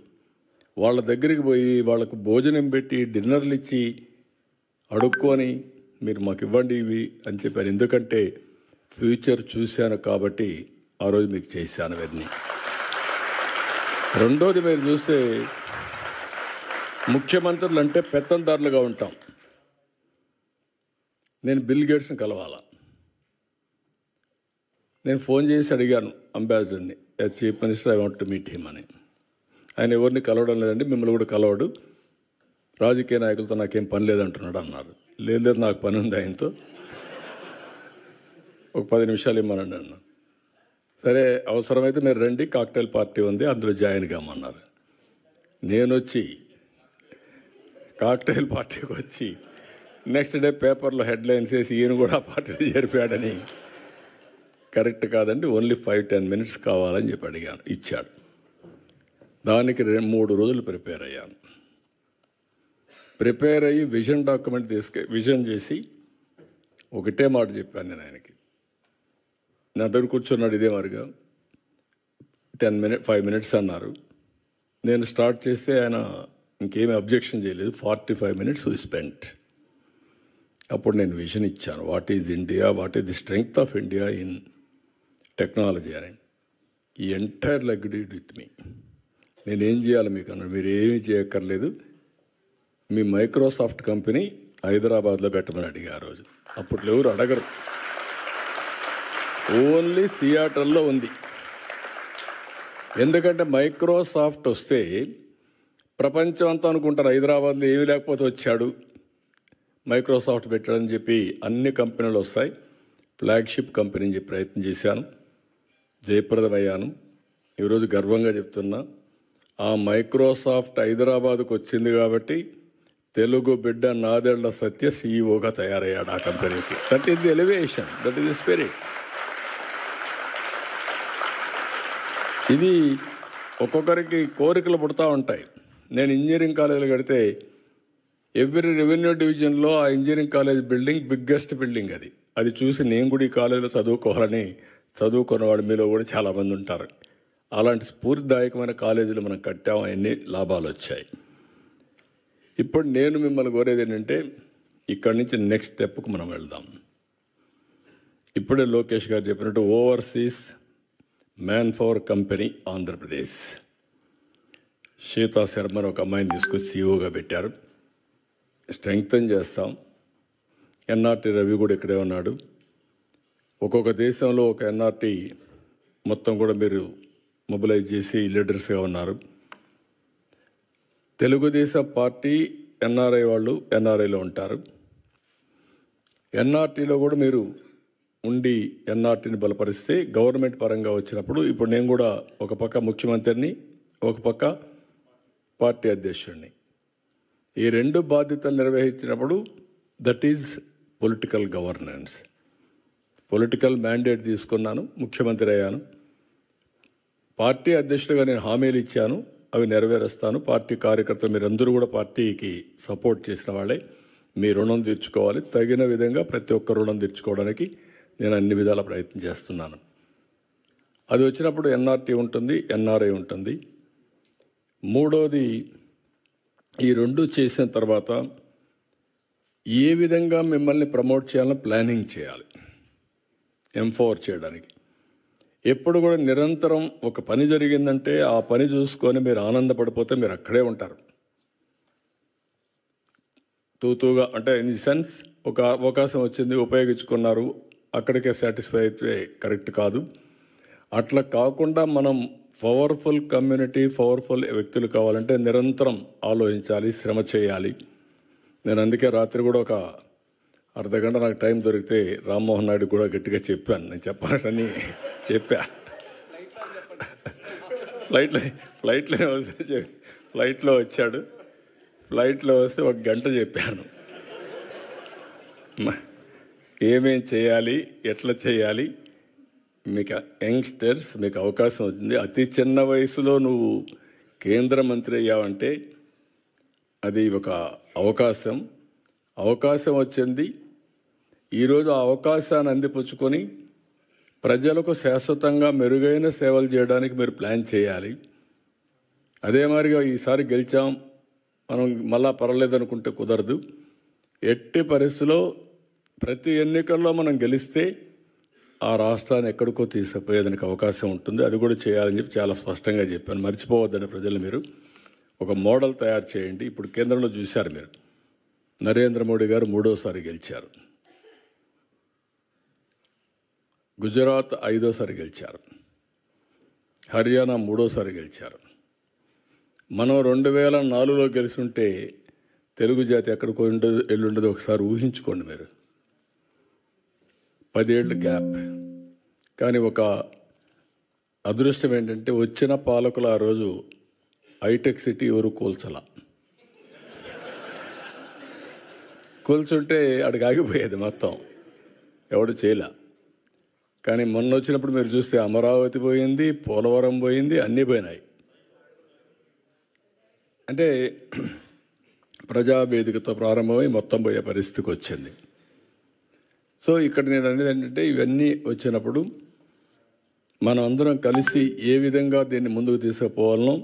వాళ్ళ దగ్గరికి పోయి వాళ్ళకు భోజనం పెట్టి డిన్నర్లు ఇచ్చి అడుక్కొని మీరు మాకు ఇవ్వండి ఇవి అని చెప్పాను. ఎందుకంటే ఫ్యూచర్ చూశాను కాబట్టి ఆ రోజు మీకు చేశాను అవన్నీ. రెండోది, మీరు చూస్తే ముఖ్యమంత్రులు అంటే పెత్తందారులుగా ఉంటాం. నేను బిల్ గేట్స్ని కలవాలా, నేను ఫోన్ చేసి అడిగాను అంబాసిడర్ని, chief minister I want to meet him అని. ఆయన ఎవరిని కలవడం లేదండి, మిమ్మల్ని కూడా కలవడు, రాజకీయ నాయకులతో నాకేం పని లేదంటున్నాడు అన్నారు. లేదు నాకు పని ఉంది ఆయనతో, ఒక 10 నిమిషాలు ఇమ్మనండి అన్నా. సరే అవసరమైతే మీరు రండి, కాక్టైల్ పార్టీ ఉంది అందులో జాయిన్ కామన్నారు. నేను వచ్చి కాక్టైల్ పార్టీకి వచ్చి నెక్స్ట్ డే పేపర్లో హెడ్లైన్స్ వేసి ఈయన కూడా పార్టీలో చేరిపోయాడని. కరెక్ట్ కాదండి, ఓన్లీ 5-10 మినిట్స్ కావాలని చెప్పి అడిగాను, ఇచ్చాడు. దానికి 3 రోజులు ప్రిపేర్ అయ్యాను. ప్రిపేర్ అయ్యి విజన్ డాక్యుమెంట్ విజన్ చేసి ఒకటే మాట చెప్పాను నేను ఆయనకి. నా దగ్గర కూర్చున్నాడు ఇదే మరిగా, 5 మినిట్స్ అన్నారు. నేను స్టార్ట్ చేస్తే ఆయన ఇంకేమీ అబ్జెక్షన్ చేయలేదు. 45 మినిట్స్ వి స్పెంట్. అప్పుడు నేను విజన్ ఇచ్చాను, what is India, what is the strength of India in technology అని. ఈ ఎంటైర్ అగ్రీడ్ విత్ మీ. నేనేం చేయాలి మీకు అన్నాడు. మీరు ఏమీ చేయక్కర్లేదు, మీ మైక్రోసాఫ్ట్ కంపెనీ హైదరాబాద్లో పెట్టమని అడిగా ఆ రోజు. అప్పుడు ఎవరు అడగరు, ఓన్లీ సియాటల్లో ఉంది. ఎందుకంటే మైక్రోసాఫ్ట్ వస్తే ప్రపంచం అంతా అనుకుంటారు హైదరాబాద్లో ఏమీ లేకపోతే వచ్చాడు మైక్రోసాఫ్ట్ పెట్టాడని చెప్పి. అన్ని కంపెనీలు వస్తాయి, ఫ్లాగ్షిప్ కంపెనీ అని చెప్పి ప్రయత్నం చేశాను, జయప్రదమయ్యాను. ఈరోజు గర్వంగా చెప్తున్నా, ఆ మైక్రోసాఫ్ట్ హైదరాబాద్కు వచ్చింది కాబట్టి తెలుగు బిడ్డ నాదెళ్ల సత్య సీఈఓగా తయారయ్యాడు ఆ కంపెనీకి. That is the elevation, that is the spirit. ఇది ఒక్కొక్కరికి కోరికలు పుడతా ఉంటాయి. నేను ఇంజనీరింగ్ కాలేజీలు కడితే ఎవ్రీ రెవెన్యూ డివిజన్లో ఆ engineering college building biggest building అది చూసి నేను కూడా ఈ కాలేజీలో చదువుకోవాలని చదువుకున్నవాడు మీలో కూడా చాలామంది ఉంటారు. అలాంటి స్ఫూర్తిదాయకమైన కాలేజీలు మనం కట్టాము, అన్ని లాభాలు వచ్చాయి. ఇప్పుడు నేను మిమ్మల్ని కోరేది ఏంటంటే, ఇక్కడి నుంచి నెక్స్ట్ స్టెప్కు మనం వెళ్దాం. ఇప్పుడే లోకేష్ గారు చెప్పినట్టు overseas man power company Andhra Pradesh, Sita శర్మను ఒక అమ్మాయిని తీసుకొచ్చి సీఈఓగా పెట్టారు. స్ట్రెంగ్తన్ చేస్తాం. ఎన్ఆర్టీ రవి కూడా ఇక్కడే ఉన్నాడు. ఒక్కొక్క దేశంలో ఒక ఎన్ఆర్టీ మొత్తం కూడా మీరు మొబిలైజ్ చేసి లీడర్స్గా ఉన్నారు. తెలుగుదేశం పార్టీ ఎన్ఆర్ఐ వాళ్ళు ఎన్ఆర్ఐలో ఉంటారు. ఎన్ఆర్టీలో కూడా మీరు ఉండి ఎన్ఆర్టీని బలపరిస్తే గవర్నమెంట్ పరంగా వచ్చినప్పుడు, ఇప్పుడు నేను కూడా ఒక పక్క ముఖ్యమంత్రిని, ఒక పక్క పార్టీ అధ్యక్షుడిని, ఈ 2 బాధ్యతలు నిర్వహించినప్పుడు that is political governance. Political mandate తీసుకున్నాను, ముఖ్యమంత్రి అయ్యాను. పార్టీ అధ్యక్షుడిగా నేను హామీలు ఇచ్చాను, అవి నెరవేరుస్తాను. పార్టీ కార్యకర్తలు మీరందరూ కూడా పార్టీకి సపోర్ట్ చేసిన వాళ్ళే. మీ రుణం తీర్చుకోవాలి. తగిన విధంగా ప్రతి ఒక్క రుణం తీర్చుకోవడానికి నేను అన్ని విధాల ప్రయత్నం చేస్తున్నాను. అది వచ్చినప్పుడు ఎన్ఆర్టీ ఉంటుంది, ఎన్ఆర్ఐ ఉంటుంది. మూడోది, ఈ 2 చేసిన తర్వాత ఏ విధంగా మిమ్మల్ని ప్రమోట్ చేయాలని ప్లానింగ్ చేయాలి, ఎంపవర్ చేయడానికి. ఎప్పుడు కూడా నిరంతరం ఒక పని జరిగిందంటే ఆ పని చూసుకొని మీరు ఆనందపడిపోతే మీరు అక్కడే ఉంటారు. తూతూగా అంటే ఇన్ ది సెన్స్, ఒక అవకాశం వచ్చింది ఉపయోగించుకున్నారు అక్కడికే సాటిస్ఫై అయితే కరెక్ట్ కాదు. అట్లా కాకుండా మనం పవర్ఫుల్ కమ్యూనిటీ, పవర్ఫుల్ వ్యక్తులు కావాలంటే నిరంతరం ఆలోచించాలి, శ్రమ చేయాలి. నేను అందుకే రాత్రి కూడా ఒక అర్ధగంట నాకు టైం దొరికితే రామ్మోహన్ నాయుడు కూడా గట్టిగా చెప్పాను. నేను చెప్పాలని చెప్పా. ఫ్లైట్లో వచ్చాడు. ఫ్లైట్లో వస్తే ఒక గంట చెప్పాను ఏమేం చేయాలి, ఎట్లా చేయాలి. మీకు యంగ్స్టర్స్, మీకు అవకాశం వచ్చింది. అతి చిన్న వయసులో నువ్వు కేంద్ర మంత్రి అయ్యావంటే అది ఒక అవకాశం వచ్చింది. ఈరోజు ఆ అవకాశాన్ని అందిపుచ్చుకొని ప్రజలకు శాశ్వతంగా మెరుగైన సేవలు చేయడానికి మీరు ప్లాన్ చేయాలి. అదే మాదిరిగా ఈసారి గెలిచాం, మనం మళ్ళా పర్వాలేదనుకుంటే కుదరదు. ఎట్టి పరిస్థితిలో ప్రతి ఎన్నికల్లో మనం గెలిస్తే ఆ రాష్ట్రాన్ని ఎక్కడికో తీసుకుపోయేదానికి అవకాశం ఉంటుంది. అది కూడా చేయాలని చెప్పి చాలా స్పష్టంగా చెప్పాను. మర్చిపోవద్దని ప్రజలు మీరు ఒక మోడల్ తయారు చేయండి. ఇప్పుడు కేంద్రంలో చూశారు మీరు, నరేంద్ర మోడీ గారు 3వ గెలిచారు, గుజరాత్ 5వ గెలిచారు, హర్యానా 3వ గెలిచారు. మనం 2004లో గెలుచుంటే తెలుగు జాతి ఎక్కడికో ఎల్లుండదో ఒకసారి ఊహించుకోండి మీరు. 10 ఏళ్ళు గ్యాప్. కానీ ఒక అదృష్టం ఏంటంటే వచ్చిన పాలకులు ఆ రోజు హైటెక్ సిటీ ఎవరు కూల్చుంటే అడిగి ఆగిపోయేది మొత్తం, ఎవడు చేయలే. కానీ మొన్న వచ్చినప్పుడు మీరు చూస్తే అమరావతి పోయింది, పోలవరం పోయింది, అన్నీ పోయినాయి. అంటే ప్రజావేదికతో ప్రారంభమై మొత్తం పోయే పరిస్థితికి వచ్చింది. సో ఇక్కడ నేను అనేది ఏంటంటే ఇవన్నీ వచ్చినప్పుడు మనం అందరం కలిసి ఏ విధంగా దీన్ని ముందుకు తీసుకుపోవాలనో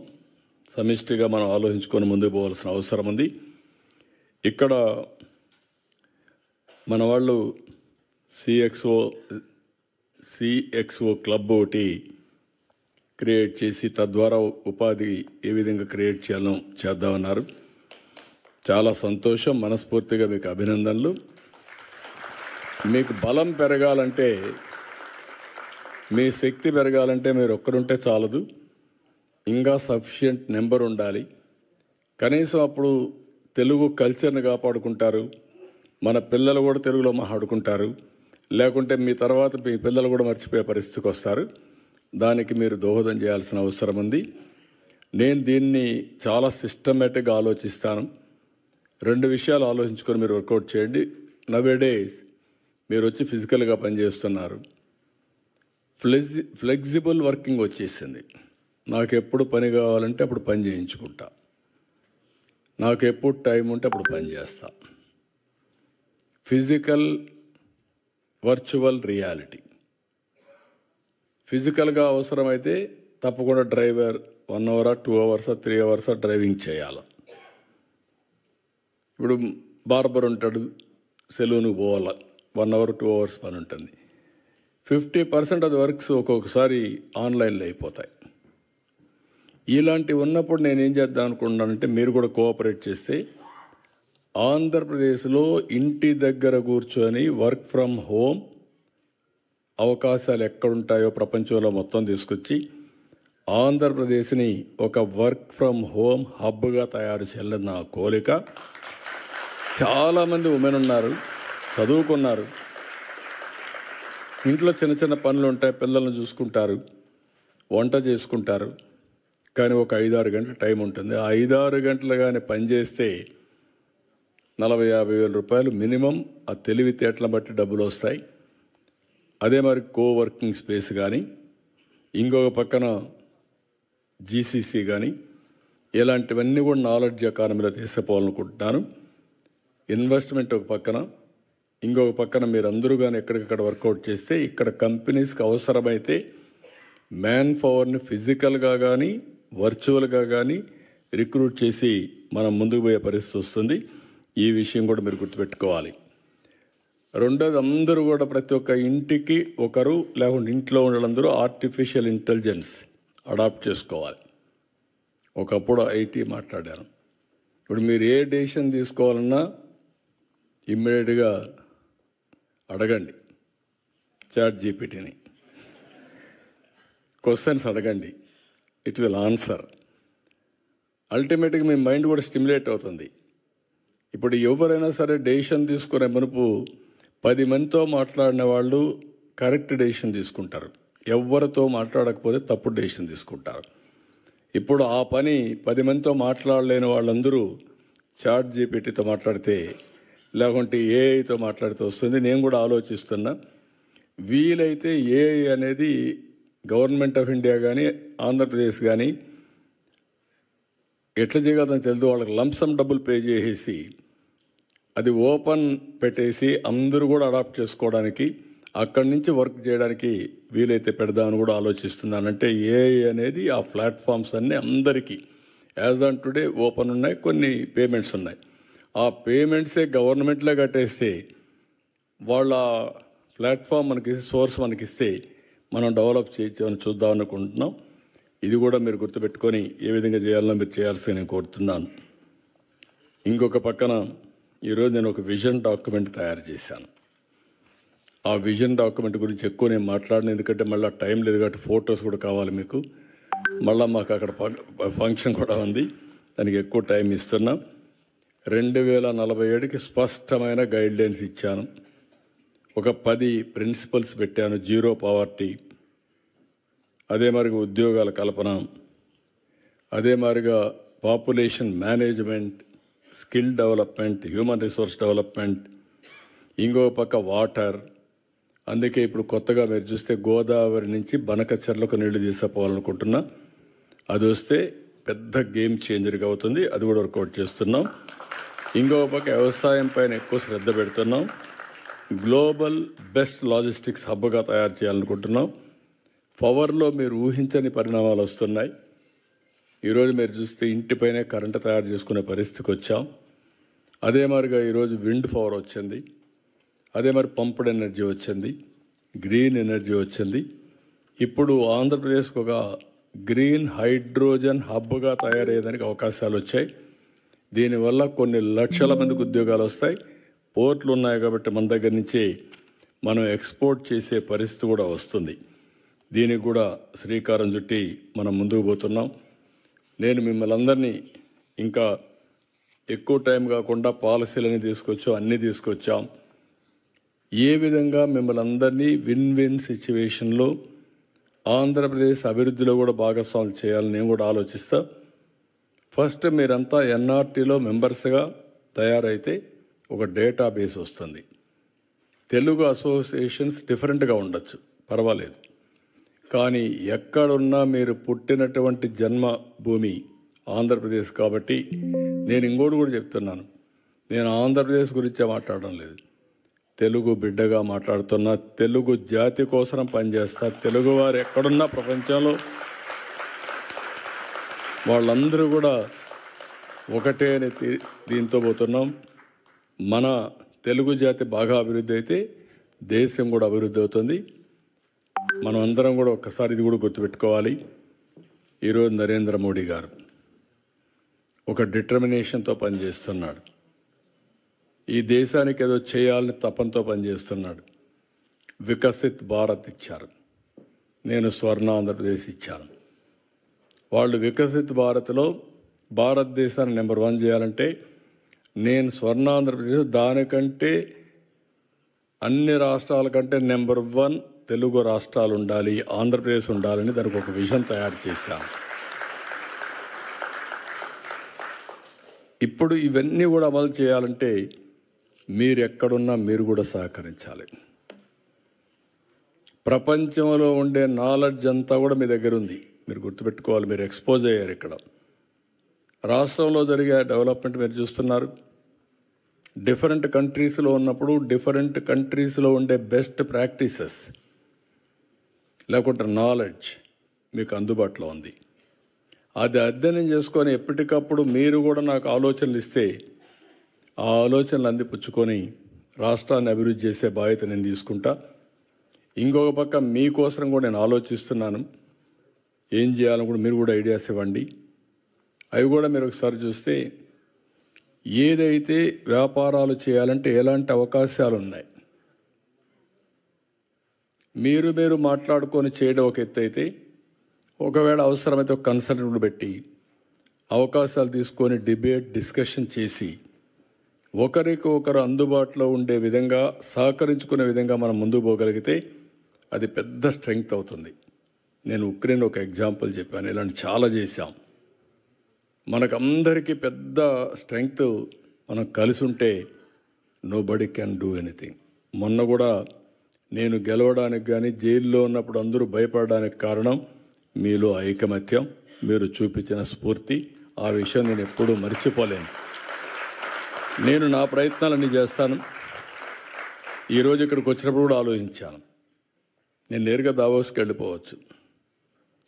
సమిష్టిగా మనం ఆలోచించుకొని ముందుకు పోవాల్సిన అవసరం ఉంది. ఇక్కడ మన వాళ్ళు సిఎక్స్ఓ క్లబ్ ఒకటి క్రియేట్ చేసి తద్వారా ఉపాధి ఏ విధంగా క్రియేట్ చేయాలో చేద్దామన్నారు. చాలా సంతోషం, మనస్ఫూర్తిగా మీకు అభినందనలు. మీకు బలం పెరగాలంటే, మీ శక్తి పెరగాలంటే మీరు ఒక్కరుంటే చాలదు, ఇంకా సఫిషియంట్ నెంబర్ ఉండాలి. కనీసం అప్పుడు తెలుగు కల్చర్ని కాపాడుకుంటారు, మన పిల్లలు కూడా తెలుగులో మాట్లాడుకుంటారు. లేకుంటే మీ తర్వాత మీ పిల్లలు కూడా మర్చిపోయే పరిస్థితికి వస్తారు. దానికి మీరు దోహదం చేయాల్సిన అవసరం ఉంది. నేను దీన్ని చాలా సిస్టమేటిక్గా ఆలోచిస్తాను. 2 విషయాలు ఆలోచించుకొని మీరు వర్కౌట్ చేయండి. నవేడేస్ మీరు వచ్చి ఫిజికల్గా పనిచేస్తున్నారు, ఫ్లెక్సిబుల్ వర్కింగ్ వచ్చేసింది. నాకు ఎప్పుడు పని కావాలంటే అప్పుడు పని చేయించుకుంటా, నాకు ఎప్పుడు టైం ఉంటే అప్పుడు పని చేస్తా. Physical virtual reality. ఫిజికల్గా అవసరమైతే తప్పకుండా driver 1 hour 2 hours 3 hours driving చేయాలి. ఇప్పుడు బార్బర్ ఉంటాడు, సెలూన్కి పోవాలి, 1 అవర్ 2 అవర్స్ పని ఉంటుంది. 50% ఆఫ్ వర్క్స్ ఒక్కొక్కసారి ఆన్లైన్లో అయిపోతాయి. ఇలాంటివి ఉన్నప్పుడు నేనేం చేద్దాం అనుకుంటున్నానంటే మీరు కూడా కోఆపరేట్ చేస్తే ఆంధ్రప్రదేశ్లో ఇంటి దగ్గర కూర్చొని వర్క్ ఫ్రమ్ హోమ్ అవకాశాలు ఎక్కడుంటాయో ప్రపంచంలో మొత్తం తీసుకొచ్చి ఆంధ్రప్రదేశ్ని ఒక వర్క్ ఫ్రమ్ హోమ్ హబ్గా తయారు చేయాలని నా కోరిక. చాలామంది ఉమెన్ ఉన్నారు, చదువుకున్నారు, ఇంట్లో చిన్న చిన్న పనులు ఉంటాయి, పిల్లల్ని చూసుకుంటారు, వంట చేసుకుంటారు. కానీ ఒక 5-6 గంటల టైం ఉంటుంది. ఆ 5-6 గంటలు కానీ పనిచేస్తే 40,000-50,000 రూపాయలు మినిమం ఆ తెలివితేటలను బట్టి డబ్బులు వస్తాయి. అదే మరి కోవర్కింగ్ స్పేస్ కానీ, ఇంకొక పక్కన జీసీసీ కానీ, ఇలాంటివన్నీ కూడా నాలెడ్జ్ ఎకానమీలో తీసుకుపోవాలనుకుంటున్నాను. ఇన్వెస్ట్మెంట్ ఒక పక్కన, ఇంకొక పక్కన మీరు అందరూ కానీ ఎక్కడికక్కడ వర్కౌట్ చేస్తే ఇక్కడ కంపెనీస్కి అవసరమైతే మ్యాన్ పవర్ని ఫిజికల్గా కానీ వర్చువల్గా కానీ రిక్రూట్ చేసి మనం ముందుకు పోయే పరిస్థితి వస్తుంది. ఈ విషయం కూడా మీరు గుర్తుపెట్టుకోవాలి. రెండోది, అందరూ కూడా ప్రతి ఒక్క ఇంటికి ఒకరు లేకుంటే ఇంట్లో ఉండాలందరూ ఆర్టిఫిషియల్ ఇంటెలిజెన్స్ అడాప్ట్ చేసుకోవాలి. ఒకప్పుడు ఐటీ మాట్లాడాను, ఇప్పుడు మీరు ఏ డెసిషన్ తీసుకోవాలన్నా ఇమ్మీడియట్గా అడగండి, చాట్ జీపీటీని. క్వశ్చన్స్ అడగండి, ఇట్ విల్ ఆన్సర్. అల్టిమేట్గా మీ మైండ్ కూడా స్టిమ్యులేట్ అవుతుంది. ఇప్పుడు ఎవరైనా సరే డెసిషన్ తీసుకునే మునుపు 10 మందితో మాట్లాడిన వాళ్ళు కరెక్ట్ డెసిషన్ తీసుకుంటారు, ఎవరితో మాట్లాడకపోతే తప్పుడు డెసిషన్ తీసుకుంటారు. ఇప్పుడు ఆ పని 10 మందితో మాట్లాడలేని వాళ్ళందరూ చాట్ జీపీటీతో మాట్లాడితే, లేకుంటే ఏఐతో మాట్లాడితే వస్తుంది. నేను కూడా ఆలోచిస్తున్నా, వీలైతే ఏఐ అనేది గవర్నమెంట్ ఆఫ్ ఇండియా కానీ ఆంధ్రప్రదేశ్ కానీ ఎట్లా చేయగలదని తెలియదు, వాళ్ళకి లంసమ్ డబ్బులు పే చేసేసి అది ఓపెన్ పెట్టేసి అందరూ కూడా అడాప్ట్ చేసుకోవడానికి, అక్కడి నుంచి వర్క్ చేయడానికి వీలైతే పెడదామని కూడా ఆలోచిస్తున్నానంటే ఏఐ అనేది ఆ ప్లాట్ఫామ్స్ అన్నీ అందరికీ యాజ్ ఆన్ టుడే ఓపెన్ ఉన్నాయి, కొన్ని పేమెంట్స్ ఉన్నాయి. ఆ పేమెంట్సే గవర్నమెంట్లో కట్టేస్తే వాళ్ళ ప్లాట్ఫామ్ మనకి సోర్స్ మనకిస్తే మనం డెవలప్ చేయొచ్చని చూద్దాం అనుకుంటున్నాం. ఇది కూడా మీరు గుర్తుపెట్టుకొని ఏ విధంగా చేయాలో మీరు చేయాల్సి నేను కోరుతున్నాను. ఇంకొక పక్కన ఈరోజు నేను ఒక విజన్ డాక్యుమెంట్ తయారు చేశాను. ఆ విజన్ డాక్యుమెంట్ గురించి ఎక్కువ నేను మాట్లాడిన, ఎందుకంటే మళ్ళీ టైం లేదు కాబట్టి ఫొటోస్ కూడా కావాలి మీకు. మళ్ళీ మాకు అక్కడ ఫంక్షన్ కూడా ఉంది, దానికి ఎక్కువ టైం ఇస్తున్నాం. 2047కి స్పష్టమైన గైడ్లైన్స్ ఇచ్చాను. ఒక 10 ప్రిన్సిపల్స్ పెట్టాను. జీరో పావర్టీ, అదే మరిగా ఉద్యోగాల కల్పన, అదే మరిగా population management, skill development, human resource development, ఇంకో పక్క వాటర్. అందుకే ఇప్పుడు కొత్తగా మీరు చూస్తే గోదావరి నుంచి బనకచెర్లకు నీళ్లు తీసుకుపోవాలనుకుంటున్నా. అది వస్తే పెద్ద గేమ్ చేంజర్గా అవుతుంది, అది కూడా వర్కౌట్ చేస్తున్నాం. ఇంకో పక్క వ్యవసాయం పైన ఎక్కువ శ్రద్ధ పెడుతున్నాం. గ్లోబల్ బెస్ట్ లాజిస్టిక్స్ హబ్గా తయారు చేయాలనుకుంటున్నాం. పవర్లో మీరు ఊహించని పరిణామాలు వస్తున్నాయి. ఈరోజు మీరు చూస్తే ఇంటిపైనే కరెంటు తయారు చేసుకునే పరిస్థితికి వచ్చాం. అదే మరిగా ఈరోజు విండ్ పవర్ వచ్చింది, అదే మరి పంప్డ్ ఎనర్జీ వచ్చింది, గ్రీన్ ఎనర్జీ వచ్చింది. ఇప్పుడు ఆంధ్రప్రదేశ్కి ఒక గ్రీన్ హైడ్రోజన్ హబ్గా తయారయ్యేదానికి అవకాశాలు వచ్చాయి. దీనివల్ల కొన్ని లక్షల మందికి ఉద్యోగాలు వస్తాయి. పోర్ట్లు ఉన్నాయి కాబట్టి మన దగ్గర నుంచి మనం ఎక్స్పోర్ట్ చేసే పరిస్థితి కూడా వస్తుంది. దీనికి కూడా శ్రీకారం చుట్టి మనం ముందుకు పోతున్నాం. నేను మిమ్మల్ని అందరినీ ఇంకా ఎక్కువ టైం కాకుండా పాలసీలని తీసుకొచ్చాం, అన్నీ తీసుకొచ్చాం. ఏ విధంగా మిమ్మల్ని అందరినీ విన్ విన్ సిచ్యువేషన్లో ఆంధ్రప్రదేశ్ అభివృద్ధిలో కూడా భాగస్వాములు చేయాలని నేను కూడా ఆలోచిస్తా. ఫస్ట్ మీరంతా ఎన్ఆర్టీలో మెంబర్స్గా తయారైతే ఒక డేటాబేస్ వస్తుంది. తెలుగు అసోసియేషన్స్ డిఫరెంట్గా ఉండొచ్చు, పర్వాలేదు. కానీ ఎక్కడున్నా మీరు పుట్టినటువంటి జన్మభూమి ఆంధ్రప్రదేశ్ కాబట్టి నేను ఇంకోటి కూడా చెప్తున్నాను, నేను ఆంధ్రప్రదేశ్ గురించే మాట్లాడడం లేదు, తెలుగు బిడ్డగా మాట్లాడుతున్నా. తెలుగు జాతి కోసం పనిచేస్తా. తెలుగువారు ఎక్కడున్నా ప్రపంచంలో వాళ్ళందరూ కూడా ఒకటే అని దీంతో పోతున్నాం. మన తెలుగు జాతి బాగా అభివృద్ధి అయితే దేశం కూడా అభివృద్ధి అవుతుంది. మనం అందరం కూడా ఒక్కసారి ఇది కూడా గుర్తుపెట్టుకోవాలి. ఈరోజు నరేంద్ర మోడీ గారు ఒక డిటర్మినేషన్తో పనిచేస్తున్నాడు. ఈ దేశానికి ఏదో చేయాలని తపంతో పనిచేస్తున్నాడు. వికసిత్ భారత్ ఇచ్చారు, నేను స్వర్ణ ఆంధ్రప్రదేశ్ ఇచ్చాను. వాళ్ళు వికసిత్ భారత్లో భారతదేశాన్ని నెంబర్ 1 చేయాలంటే నేను స్వర్ణ ఆంధ్రప్రదేశ్ దానికంటే అన్ని రాష్ట్రాల కంటే నెంబర్ 1 తెలుగు రాష్ట్రాలు ఉండాలి, ఆంధ్రప్రదేశ్ ఉండాలని దానికి ఒక విజన్ తయారు చేశాను. ఇప్పుడు ఇవన్నీ కూడా అమలు చేయాలంటే మీరు ఎక్కడున్నా మీరు కూడా సహకరించాలి. ప్రపంచంలో ఉండే నాలెడ్జ్ అంతా కూడా మీ దగ్గర ఉంది, మీరు గుర్తుపెట్టుకోవాలి. మీరు ఎక్స్పోజ్ అయ్యారు. ఇక్కడ రాష్ట్రంలో జరిగే డెవలప్మెంట్ మీరు చూస్తున్నారు. డిఫరెంట్ కంట్రీస్లో ఉన్నప్పుడు డిఫరెంట్ కంట్రీస్లో ఉండే బెస్ట్ ప్రాక్టీసెస్ లేకుంటే నాలెడ్జ్ మీకు అందుబాటులో ఉంది. అది అధ్యయనం చేసుకొని ఎప్పటికప్పుడు మీరు కూడా నాకు ఆలోచనలు ఇస్తే ఆ ఆలోచనలు అందిపుచ్చుకొని రాష్ట్రాన్ని అభివృద్ధి చేసే బాధ్యత నేను తీసుకుంటా. ఇంకొక పక్క మీకోసం కూడా నేను ఆలోచిస్తున్నాను, ఏం చేయాలని కూడా మీరు కూడా ఐడియాస్ ఇవ్వండి. అవి కూడా మీరు ఒకసారి చూస్తే ఏదైతే వ్యాపారాలు చేయాలంటే ఎలాంటి అవకాశాలు ఉన్నాయి, మీరు మాట్లాడుకొని చేయడం ఒక ఎత్తు అయితే, ఒకవేళ అవసరమైతే ఒక కన్సల్టెంట్ పెట్టి అవకాశాలు తీసుకొని డిబేట్ డిస్కషన్ చేసి ఒకరికి ఒకరు అందుబాటులో ఉండే విధంగా సహకరించుకునే విధంగా మనం ముందుకు పోగలిగితే అది పెద్ద స్ట్రెంగ్త్ అవుతుంది. నేను ఉక్రెయిన్ ఒక ఎగ్జాంపుల్ చెప్పాను, ఇలాంటి చాలా చేశాం. మనకందరికీ పెద్ద స్ట్రెంగ్త్ మనం కలిసి ఉంటే నోబడీ క్యాన్ డూ ఎనీథింగ్. మొన్న కూడా నేను గెలవడానికి కానీ జైల్లో ఉన్నప్పుడు అందరూ భయపడడానికి కారణం మీలో ఐకమత్యం, మీరు చూపించిన స్ఫూర్తి. ఆ విషయం నేను ఎప్పుడూ మర్చిపోలేను. నేను నా ప్రయత్నాలన్నీ చేస్తాను. ఈరోజు ఇక్కడికి వచ్చినప్పుడు కూడా ఆలోచించాను, నేను నేరుగా దావోస్కి వెళ్ళిపోవచ్చు,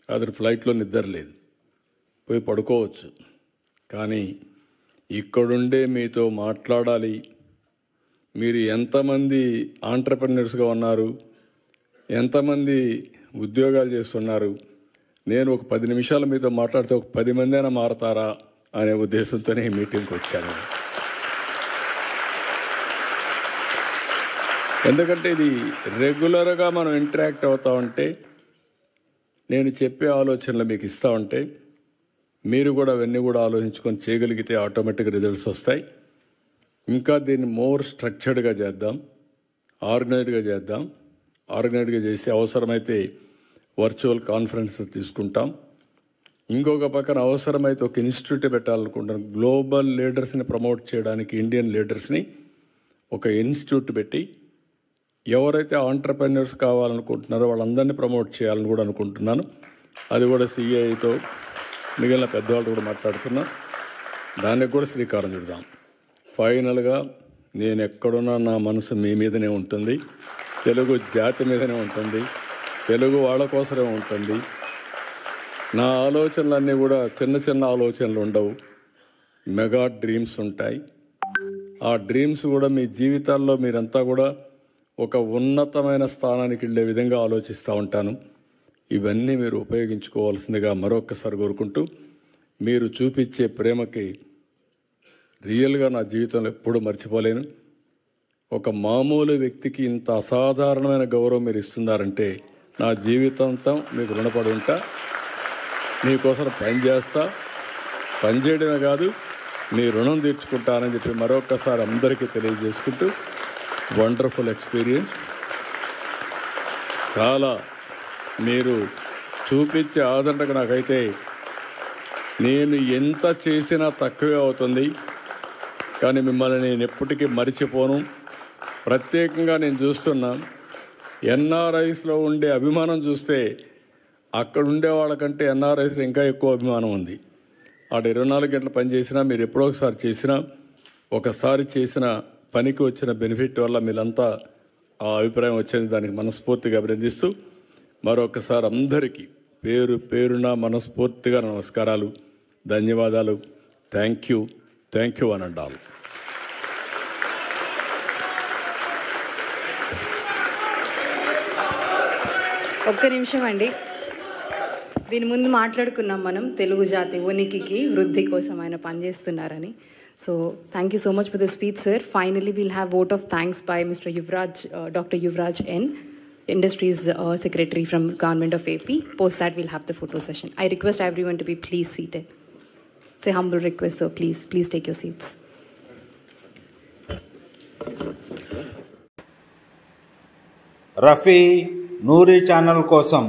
రాత్రి ఫ్లైట్లో నిద్ర లేదు, పోయి పడుకోవచ్చు. కానీ ఇక్కడుండే మీతో మాట్లాడాలి. మీరు ఎంతమంది ఆంట్రప్రెన్యూర్స్గా ఉన్నారు, ఎంతమంది ఉద్యోగాలు చేస్తున్నారు, నేను ఒక 10 నిమిషాలు మీతో మాట్లాడితే ఒక 10 మంది అయినా మారతారా అనే ఉద్దేశంతోనే ఈ మీటింగ్కి వచ్చాను. ఎందుకంటే ఇది రెగ్యులర్గా మనం ఇంటరాక్ట్ అవుతా ఉంటే, నేను చెప్పే ఆలోచనలు మీకు ఇస్తూ ఉంటే మీరు కూడా అవన్నీ కూడా ఆలోచించుకొని చేయగలిగితే ఆటోమేటిక్ రిజల్ట్స్ వస్తాయి. ఇంకా దీన్ని మోర్ స్ట్రక్చర్డ్గా చేద్దాం, ఆర్గనైజ్డ్గా చేద్దాం. ఆర్గనైజ్డ్గా చేసి అవసరమైతే వర్చువల్ కాన్ఫరెన్స్ తీసుకుంటాం. ఇంకొక పక్కన అవసరమైతే ఒక ఇన్స్టిట్యూట్ పెట్టాలనుకుంటాను. గ్లోబల్ లీడర్స్ని ప్రమోట్ చేయడానికి ఇండియన్ లీడర్స్ని ఒక ఇన్స్టిట్యూట్ పెట్టి ఎవరైతే ఆంట్రప్రెన్యూర్స్ కావాలనుకుంటున్నారో వాళ్ళందరినీ ప్రమోట్ చేయాలని కూడా అనుకుంటున్నాను. అది కూడా సిఐతో మిగిలిన పెద్దవాళ్ళు కూడా మాట్లాడుతున్నా. దానికి కూడా శ్రీకారం చుడదాం. ఫైనల్గా నేను ఎక్కడున్నా నా మనసు మీ మీదనే ఉంటుంది, తెలుగు జాతి మీదనే ఉంటుంది, తెలుగు వాళ్ళ కోసమే ఉంటుంది. నా ఆలోచనలన్నీ కూడా చిన్న చిన్న ఆలోచనలు ఉండవు, మెగా డ్రీమ్స్ ఉంటాయి. ఆ డ్రీమ్స్ కూడా మీ జీవితాల్లో మీరంతా కూడా ఒక ఉన్నతమైన స్థానానికి వెళ్ళే విధంగా ఆలోచిస్తూ ఉంటాను. ఇవన్నీ మీరు ఉపయోగించుకోవాల్సిందిగా మరొక్కసారి కోరుకుంటూ, మీరు చూపించే ప్రేమకి రియల్గా నా జీవితంలో ఎప్పుడూ మర్చిపోలేను. ఒక మామూలు వ్యక్తికి ఇంత అసాధారణమైన గౌరవం మీరు ఇస్తున్నారంటే నా జీవితాంతం మీకు రుణపడి ఉంటా. మీకోసం పనిచేస్తా, పనిచేయడమే కాదు మీ రుణం తీర్చుకుంటానని చెప్పి మరొకసారి అందరికీ తెలియజేసుకుంటూ, వండర్ఫుల్ ఎక్స్పీరియన్స్. చాలా మీరు చూపించే ఆదరణకు నాకైతే నేను ఎంత చేసినా తక్కువే అవుతుంది. కానీ మిమ్మల్ని నేను ఎప్పటికీ మరిచిపోను. ప్రత్యేకంగా నేను చూస్తున్నా ఎన్ఆర్ఐస్లో ఉండే అభిమానం చూస్తే అక్కడ ఉండే వాళ్ళకంటే ఎన్ఆర్ఐస్లో ఇంకా ఎక్కువ అభిమానం ఉంది. ఆడ 24 గంటలు పనిచేసినా, మీరు ఎప్పుడో ఒకసారి చేసినా, ఒకసారి చేసిన పనికి వచ్చిన బెనిఫిట్ వల్ల మీరంతా ఆ అభిప్రాయం వచ్చింది. దానికి మనస్ఫూర్తిగా అభినందిస్తూ మరొకసారి అందరికీ పేరు పేరున మనస్ఫూర్తిగా నమస్కారాలు, ధన్యవాదాలు. థ్యాంక్ యూ అనండాలు. ఒక్క నిమిషం అండి. దీని ముందు మాట్లాడుకున్నాం మనం తెలుగు జాతి ఉనికికి వృద్ధి కోసం ఆయన పనిచేస్తున్నారని. So thank you so much for the speech sir. Finally will have vote of thanks by Mr. Yuvraj, Dr. Yuvraj N, Industries Secretary from Government of AP. Post that we'll have the photo session. I request everyone to be please seated. It's a humble request, sir. Please take your seats. Rafi Noori channel కోసం